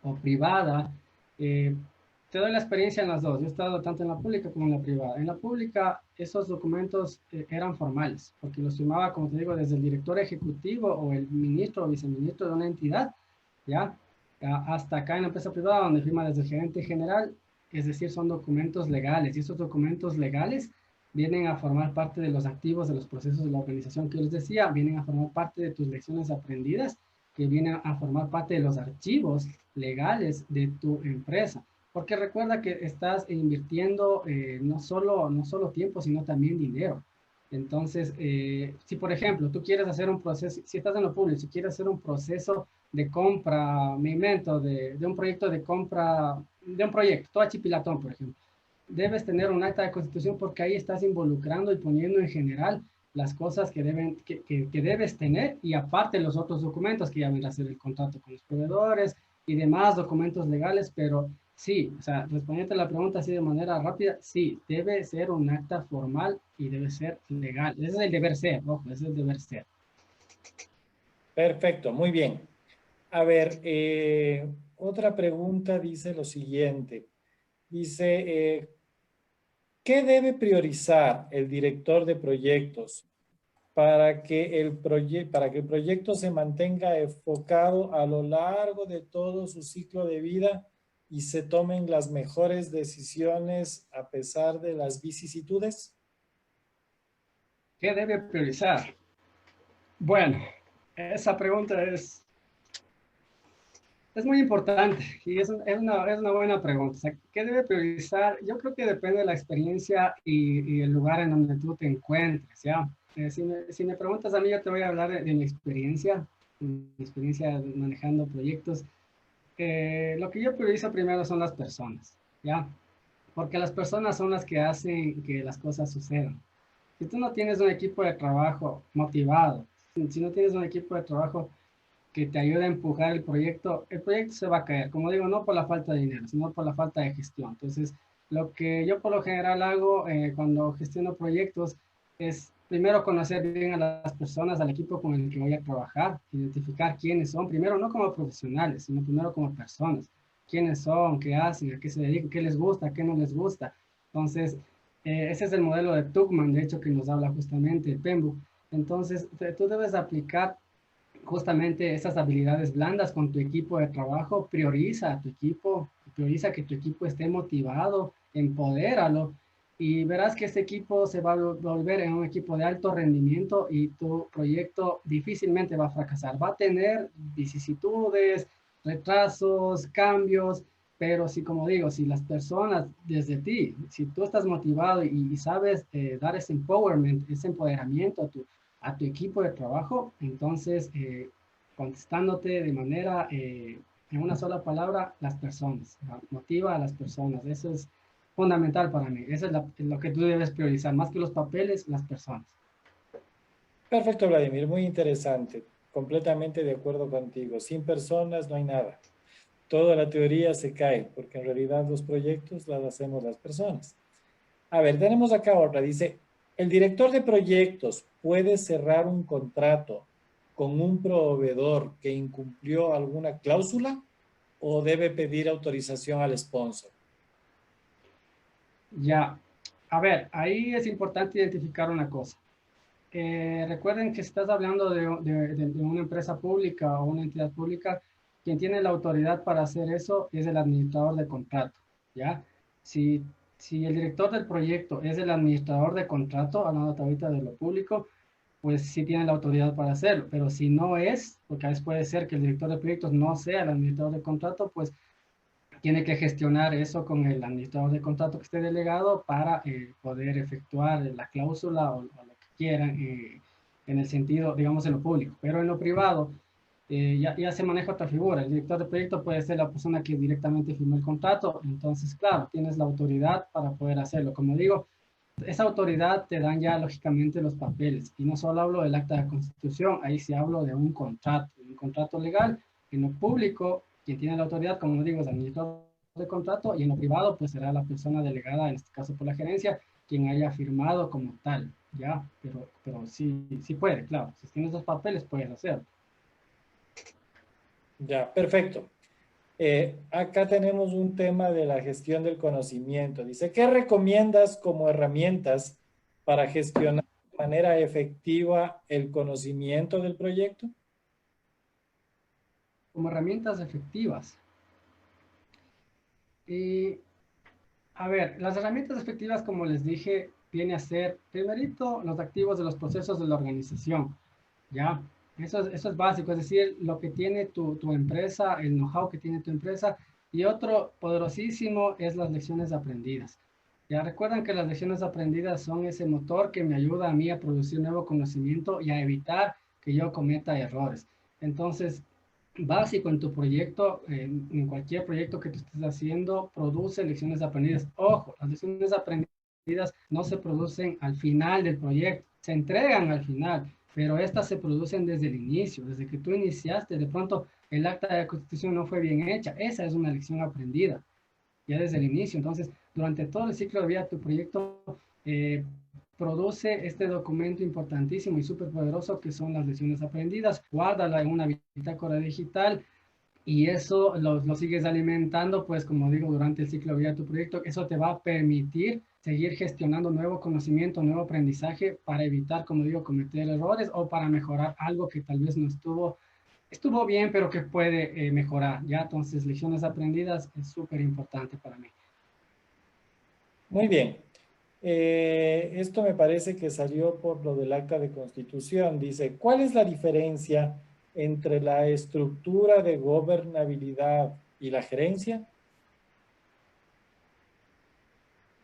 o privada, te doy la experiencia en las dos. Yo he estado tanto en la pública como en la privada. En la pública, esos documentos eran formales, porque los firmaba, como te digo, desde el director ejecutivo o el ministro o viceministro de una entidad, ¿ya? Hasta acá en la empresa privada, donde firma desde el gerente general, es decir, son documentos legales. Y esos documentos legales vienen a formar parte de los activos de los procesos de la organización que yo les decía, vienen a formar parte de tus lecciones aprendidas, que vienen a formar parte de los archivos legales de tu empresa. Porque recuerda que estás invirtiendo no solo tiempo, sino también dinero. Entonces, si por ejemplo tú quieres hacer un proceso, si estás en lo público, si quieres hacer un proceso de compra, me invento, de un proyecto de compra, de un proyecto, todo Chipilatón, por ejemplo, debes tener un acta de constitución porque ahí estás involucrando y poniendo en general las cosas que debes tener y aparte los otros documentos que ya vendrá a ser el contrato con los proveedores y demás documentos legales, pero sí, o sea, respondiendo a la pregunta así de manera rápida, sí, debe ser un acta formal y debe ser legal. Ese es el deber ser, ojo, ese es el deber ser. Perfecto, muy bien. A ver, otra pregunta dice lo siguiente. Dice, ¿qué debe priorizar el director de proyectos para que el proyecto se mantenga enfocado a lo largo de todo su ciclo de vida y se tomen las mejores decisiones a pesar de las vicisitudes? ¿Qué debe priorizar? Bueno, esa pregunta es muy importante y es una buena pregunta. O sea, ¿qué debe priorizar? Yo creo que depende de la experiencia y el lugar en donde tú te encuentres, ¿ya? Si me preguntas a mí, yo te voy a hablar de mi experiencia manejando proyectos. Lo que yo priorizo primero son las personas, ¿ya? Porque las personas son las que hacen que las cosas sucedan. Si tú no tienes un equipo de trabajo motivado, si no tienes un equipo de trabajo que te ayude a empujar el proyecto se va a caer. Como digo, no por la falta de dinero, sino por la falta de gestión. Entonces, lo que yo por lo general hago cuando gestiono proyectos es primero conocer bien a las personas, al equipo con el que voy a trabajar, identificar quiénes son, primero no como profesionales, sino primero como personas. Quiénes son, qué hacen, a qué se dedican, qué les gusta, qué no les gusta. Entonces, ese es el modelo de Tuckman, de hecho, que nos habla justamente el PMBOK. Entonces, tú debes aplicar justamente esas habilidades blandas con tu equipo de trabajo, prioriza a tu equipo, prioriza que tu equipo esté motivado, empodéralo y verás que este equipo se va a volver en un equipo de alto rendimiento y tu proyecto difícilmente va a fracasar. Va a tener vicisitudes, retrasos, cambios, pero si, como digo, si las personas desde ti, si tú estás motivado y sabes dar ese empowerment, ese empoderamiento a tu equipo de trabajo, entonces, contestándote de manera, en una sola palabra, las personas, motiva a las personas. Eso es fundamental para mí. Eso es lo que tú debes priorizar, más que los papeles, las personas. Perfecto, Vladimir, muy interesante. Completamente de acuerdo contigo. Sin personas no hay nada. Toda la teoría se cae, porque en realidad los proyectos las hacemos las personas. A ver, tenemos acá otra. Dice, ¿el director de proyectos puede cerrar un contrato con un proveedor que incumplió alguna cláusula o debe pedir autorización al sponsor? Ya, a ver, ahí es importante identificar una cosa. Recuerden que si estás hablando de una empresa pública o una entidad pública, quien tiene la autoridad para hacer eso es el administrador de contrato, ¿ya? Si, si el director del proyecto es el administrador de contrato, hablando ahorita de lo público, pues sí tiene la autoridad para hacerlo, pero si no es, porque a veces puede ser que el director de proyectos no sea el administrador de contrato, pues tiene que gestionar eso con el administrador de contrato que esté delegado para poder efectuar la cláusula o lo que quieran en el sentido, digamos, en lo público. Pero en lo privado ya se maneja otra figura. El director de proyecto puede ser la persona que directamente firmó el contrato. Entonces, claro, tienes la autoridad para poder hacerlo. Como digo, esa autoridad te dan ya lógicamente los papeles. Y no solo hablo del acta de constitución, ahí sí hablo de un contrato legal. En lo público, quien tiene la autoridad, como digo, es el administrador de contrato, y en lo privado, pues será la persona delegada, en este caso por la gerencia, quien haya firmado como tal, ¿ya? Pero sí puede, claro. Si tienes los papeles, puedes hacerlo. Ya, perfecto. Acá tenemos un tema de la gestión del conocimiento. Dice, ¿qué recomiendas como herramientas para gestionar de manera efectiva el conocimiento del proyecto? Como herramientas efectivas. A ver, las herramientas efectivas, como les dije, viene a ser, primerito, los activos de los procesos de la organización, ¿ya? Eso es básico, es decir, lo que tiene tu empresa, el know-how que tiene tu empresa, y otro poderosísimo es las lecciones aprendidas. Ya recuerdan que las lecciones aprendidas son ese motor que me ayuda a mí a producir nuevo conocimiento y a evitar que yo cometa errores. Entonces, básico en tu proyecto, en cualquier proyecto que tú estés haciendo, produce lecciones aprendidas. Ojo, las lecciones aprendidas no se producen al final del proyecto, se entregan al final, pero estas se producen desde el inicio, desde que tú iniciaste. De pronto el acta de constitución no fue bien hecha, esa es una lección aprendida ya desde el inicio. Entonces, durante todo el ciclo de vida de tu proyecto, produce este documento importantísimo y súper poderoso que son las lecciones aprendidas. Guárdala en una bitácora digital y eso lo sigues alimentando, pues como digo, durante el ciclo de vida de tu proyecto. Eso te va a permitir seguir gestionando nuevo conocimiento, nuevo aprendizaje para evitar, como digo, cometer errores o para mejorar algo que tal vez no estuvo bien, pero que puede mejorar, ¿ya? Entonces, lecciones aprendidas es súper importante para mí. Muy bien. Esto me parece que salió por lo del acta de constitución. Dice, ¿cuál es la diferencia entre la estructura de gobernabilidad y la gerencia?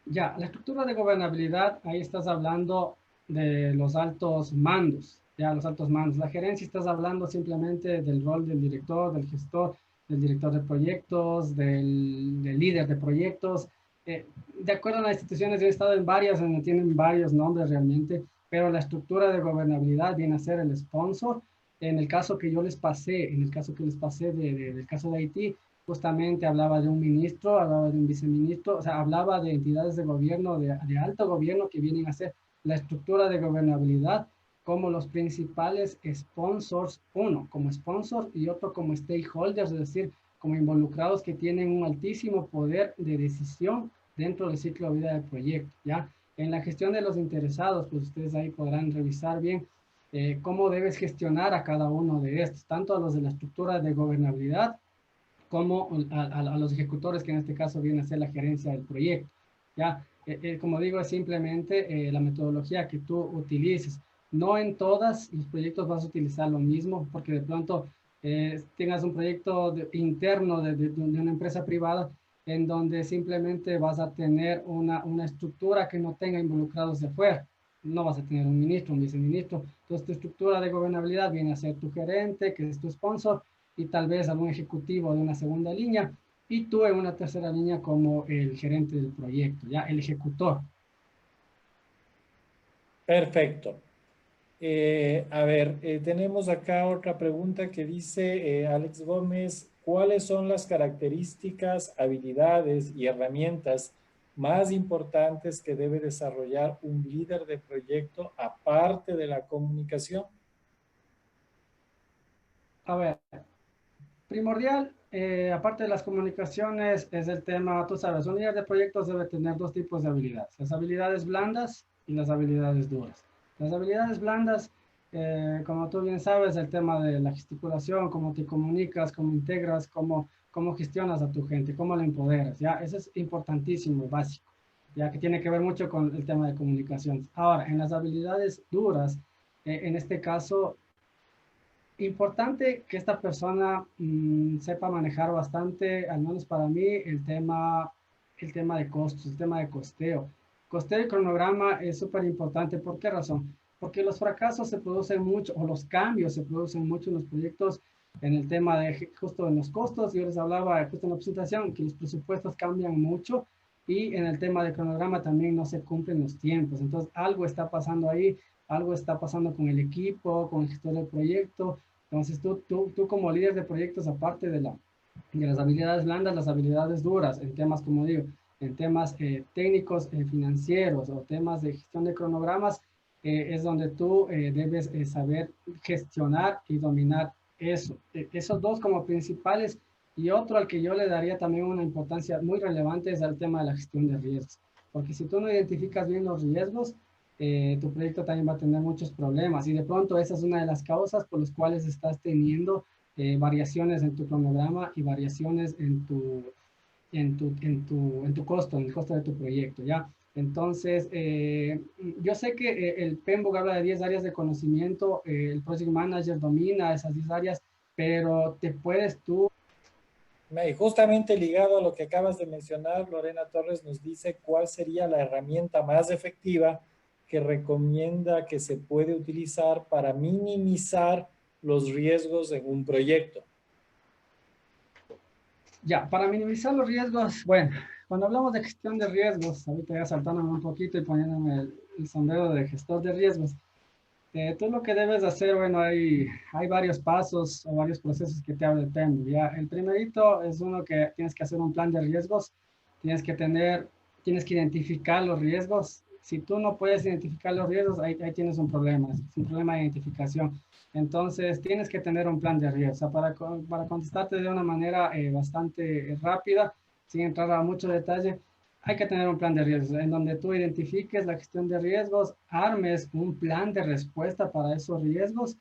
Ya, la estructura de gobernabilidad, ahí estás hablando de los altos mandos, ya, los altos mandos. La gerencia estás hablando simplemente del rol del director, del gestor, del director de proyectos, del líder de proyectos. De acuerdo a las instituciones, yo he estado en varias donde tienen varios nombres realmente, pero la estructura de gobernabilidad viene a ser el sponsor. En el caso que yo les pasé, en el caso que les pasé del caso de Haití, justamente hablaba de un ministro, hablaba de un viceministro, o sea, hablaba de entidades de gobierno, de alto gobierno que vienen a ser la estructura de gobernabilidad como los principales sponsors, uno como sponsor y otro como stakeholders, es decir, como involucrados que tienen un altísimo poder de decisión dentro del ciclo de vida del proyecto, ¿ya? En la gestión de los interesados, pues ustedes ahí podrán revisar bien cómo debes gestionar a cada uno de estos, tanto a los de la estructura de gobernabilidad como a los ejecutores, que en este caso viene a ser la gerencia del proyecto. ¿ya? Como digo, es simplemente la metodología que tú utilices. No en todos los proyectos vas a utilizar lo mismo, porque de pronto tengas un proyecto interno de una empresa privada en donde simplemente vas a tener una estructura que no tenga involucrados de afuera. No vas a tener un ministro, un viceministro. Entonces, tu estructura de gobernabilidad viene a ser tu gerente, que es tu sponsor, y tal vez algún ejecutivo de una segunda línea, y tú en una tercera línea como el gerente del proyecto, ya el ejecutor. Perfecto. A ver, tenemos acá otra pregunta que dice Alex Gómez, ¿cuáles son las características, habilidades y herramientas más importantes que debe desarrollar un líder de proyecto aparte de la comunicación? A ver, primordial, aparte de las comunicaciones, es el tema, tú sabes, un líder de proyectos debe tener dos tipos de habilidades, las habilidades blandas y las habilidades duras. Las habilidades blandas, como tú bien sabes, el tema de la gesticulación, cómo te comunicas, cómo integras, cómo gestionas a tu gente, cómo la empoderas, ¿ya? Eso es importantísimo, básico, ya que tiene que ver mucho con el tema de comunicación. Ahora, en las habilidades duras, en este caso, importante que esta persona sepa manejar bastante, al menos para mí, el tema de costos, el tema de costeo. Costeo y cronograma es súper importante. ¿Por qué razón? Porque los fracasos se producen mucho, o los cambios se producen mucho en los proyectos, en el tema de justo en los costos. Yo les hablaba justo en la presentación que los presupuestos cambian mucho y en el tema de cronograma también no se cumplen los tiempos. Entonces, algo está pasando ahí, algo está pasando con el equipo, con el gestor del proyecto. Entonces, tú como líder de proyectos, aparte de las habilidades blandas, las habilidades duras, en temas, como digo, en temas técnicos, financieros o temas de gestión de cronogramas, es donde tú debes saber gestionar y dominar eso. Esos dos como principales, y otro al que yo le daría también una importancia muy relevante es el tema de la gestión de riesgos. Porque si tú no identificas bien los riesgos, tu proyecto también va a tener muchos problemas y de pronto esa es una de las causas por las cuales estás teniendo variaciones en tu cronograma y variaciones en tu costo, en el costo de tu proyecto, ¿ya? Entonces, yo sé que el PMBOK habla de 10 áreas de conocimiento, el Project Manager domina esas 10 áreas, pero te puedes tú... Y justamente ligado a lo que acabas de mencionar, Lorena Torres nos dice cuál sería la herramienta más efectiva que recomienda que se puede utilizar para minimizar los riesgos en un proyecto. Ya, para minimizar los riesgos, bueno, cuando hablamos de gestión de riesgos, ahorita ya saltándome un poquito y poniéndome el sombrero de gestor de riesgos, tú lo que debes hacer, bueno, hay varios pasos o varios procesos que te habla el PEM, ¿ya? El primerito es uno que tienes que hacer un plan de riesgos, tienes que identificar los riesgos. Si tú no puedes identificar los riesgos, ahí tienes un problema, es un problema de identificación. Entonces, tienes que tener un plan de riesgos. O sea, para contestarte de una manera bastante rápida, sin entrar a mucho detalle, hay que tener un plan de riesgos en donde tú identifiques la gestión de riesgos, armes un plan de respuesta para esos riesgos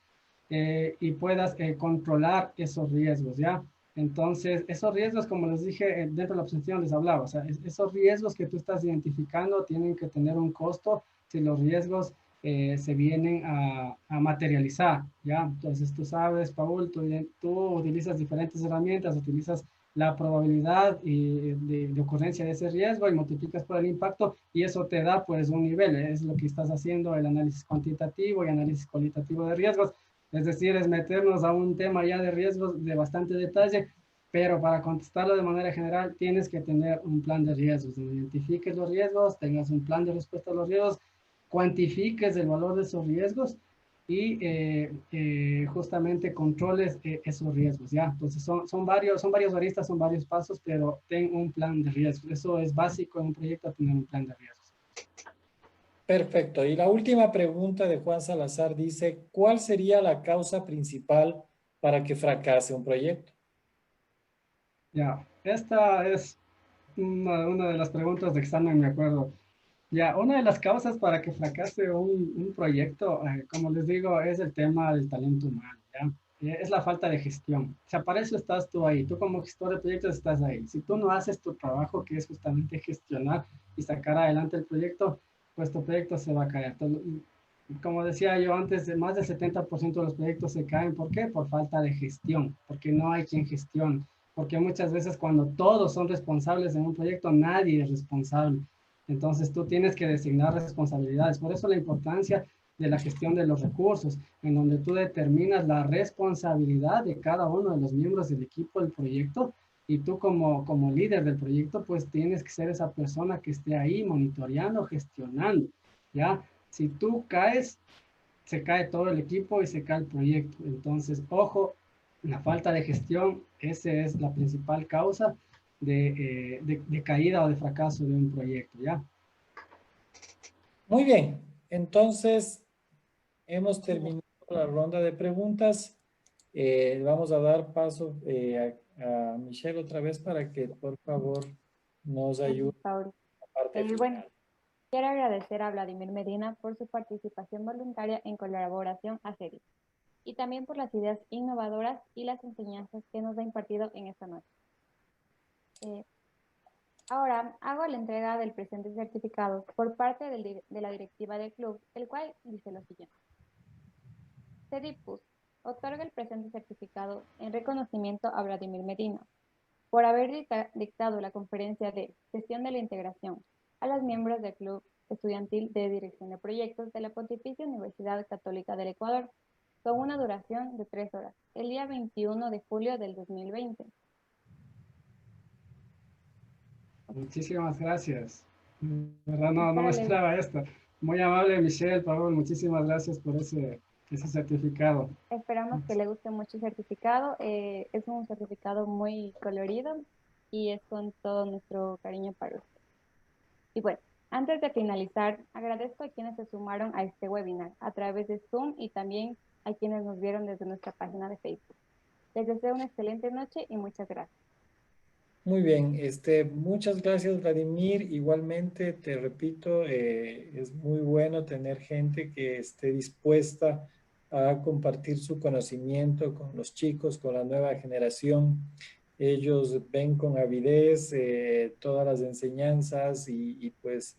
y puedas controlar esos riesgos, ¿ya? Entonces, esos riesgos, como les dije, dentro de la presentación les hablaba, o sea, esos riesgos que tú estás identificando tienen que tener un costo si los riesgos se vienen a materializar, ¿ya? Entonces, tú sabes, Paul, tú utilizas diferentes herramientas, utilizas la probabilidad de ocurrencia de ese riesgo y multiplicas por el impacto y eso te da pues un nivel, es lo que estás haciendo el análisis cuantitativo y análisis cualitativo de riesgos, es decir, es meternos a un tema ya de riesgos de bastante detalle, pero para contestarlo de manera general tienes que tener un plan de riesgos, donde identifiques los riesgos, tengas un plan de respuesta a los riesgos, cuantifiques el valor de esos riesgos y justamente controles esos riesgos, ¿ya? Entonces son varios aristas, son varios pasos, pero ten un plan de riesgos. Eso es básico en un proyecto, tener un plan de riesgos. Perfecto. Y la última pregunta de Juan Salazar dice, ¿cuál sería la causa principal para que fracase un proyecto? Ya, esta es una de las preguntas de examen, me acuerdo. Ya, una de las causas para que fracase un proyecto, como les digo, es el tema del talento humano, ¿ya? es la falta de gestión. O sea, para eso estás tú ahí. Tú como gestor de proyectos estás ahí. Si tú no haces tu trabajo, que es justamente gestionar y sacar adelante el proyecto, pues tu proyecto se va a caer. Como decía yo antes, más del 70% de los proyectos se caen. ¿Por qué? Por falta de gestión, porque no hay quien gestione. Porque muchas veces cuando todos son responsables en un proyecto, nadie es responsable. Entonces tú tienes que designar responsabilidades. Por eso la importancia de la gestión de los recursos, en donde tú determinas la responsabilidad de cada uno de los miembros del equipo del proyecto y tú como líder del proyecto, pues tienes que ser esa persona que esté ahí monitoreando, gestionando, ¿ya? Si tú caes, se cae todo el equipo y se cae el proyecto. Entonces, ojo, la falta de gestión, esa es la principal causa de caída o de fracaso de un proyecto, ¿ya? Muy bien, entonces hemos terminado la ronda de preguntas. Vamos a dar paso a Michelle otra vez para que por favor nos ayude Paul. en la parte final. Bueno, quiero agradecer a Vladimir Medina por su participación voluntaria en colaboración a CEDI y también por las ideas innovadoras y las enseñanzas que nos ha impartido en esta noche. Ahora hago la entrega del presente certificado por parte de la directiva del club, el cual dice lo siguiente. CEDIPUS otorga el presente certificado en reconocimiento a Vladimir Medina por haber dictado la conferencia de Gestión de la Integración a los miembros del Club Estudiantil de Dirección de Proyectos de la Pontificia Universidad Católica del Ecuador, con una duración de 3 horas, el día 21 de julio del 2020. Muchísimas gracias. ¿Verdad? No me esperaba esto. Muy amable, Michelle, por favor, muchísimas gracias por ese certificado. Esperamos que le guste mucho el certificado. Es un certificado muy colorido y es con todo nuestro cariño para usted. Y bueno, antes de finalizar, agradezco a quienes se sumaron a este webinar a través de Zoom y también a quienes nos vieron desde nuestra página de Facebook. Les deseo una excelente noche y muchas gracias. Muy bien, muchas gracias Vladimir. Igualmente, te repito, es muy bueno tener gente que esté dispuesta a compartir su conocimiento con los chicos, con la nueva generación. Ellos ven con avidez todas las enseñanzas y pues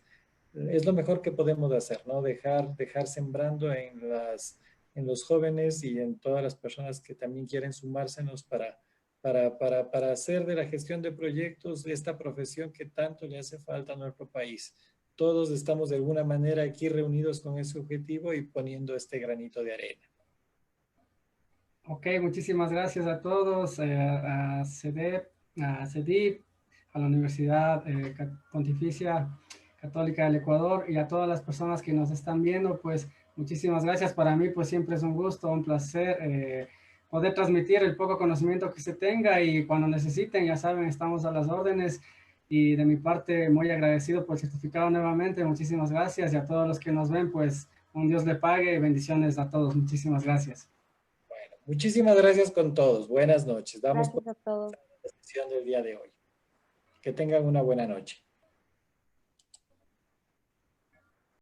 es lo mejor que podemos hacer, ¿no? Dejar sembrando en los jóvenes y en todas las personas que también quieren sumársenos para hacer de la gestión de proyectos esta profesión que tanto le hace falta a nuestro país. Todos estamos de alguna manera aquí reunidos con ese objetivo y poniendo este granito de arena. Ok, muchísimas gracias a todos, a CEDIP, a la Universidad Pontificia Católica del Ecuador y a todas las personas que nos están viendo, pues muchísimas gracias. Para mí, pues siempre es un gusto, un placer poder transmitir el poco conocimiento que se tenga y cuando necesiten, ya saben, estamos a las órdenes. Y de mi parte, muy agradecido por el certificado nuevamente. Muchísimas gracias y a todos los que nos ven, pues un Dios le pague y bendiciones a todos. Muchísimas gracias. Muchísimas gracias con todos. Buenas noches. Damos Gracias a todos. la sesión del día de hoy. Que tengan una buena noche.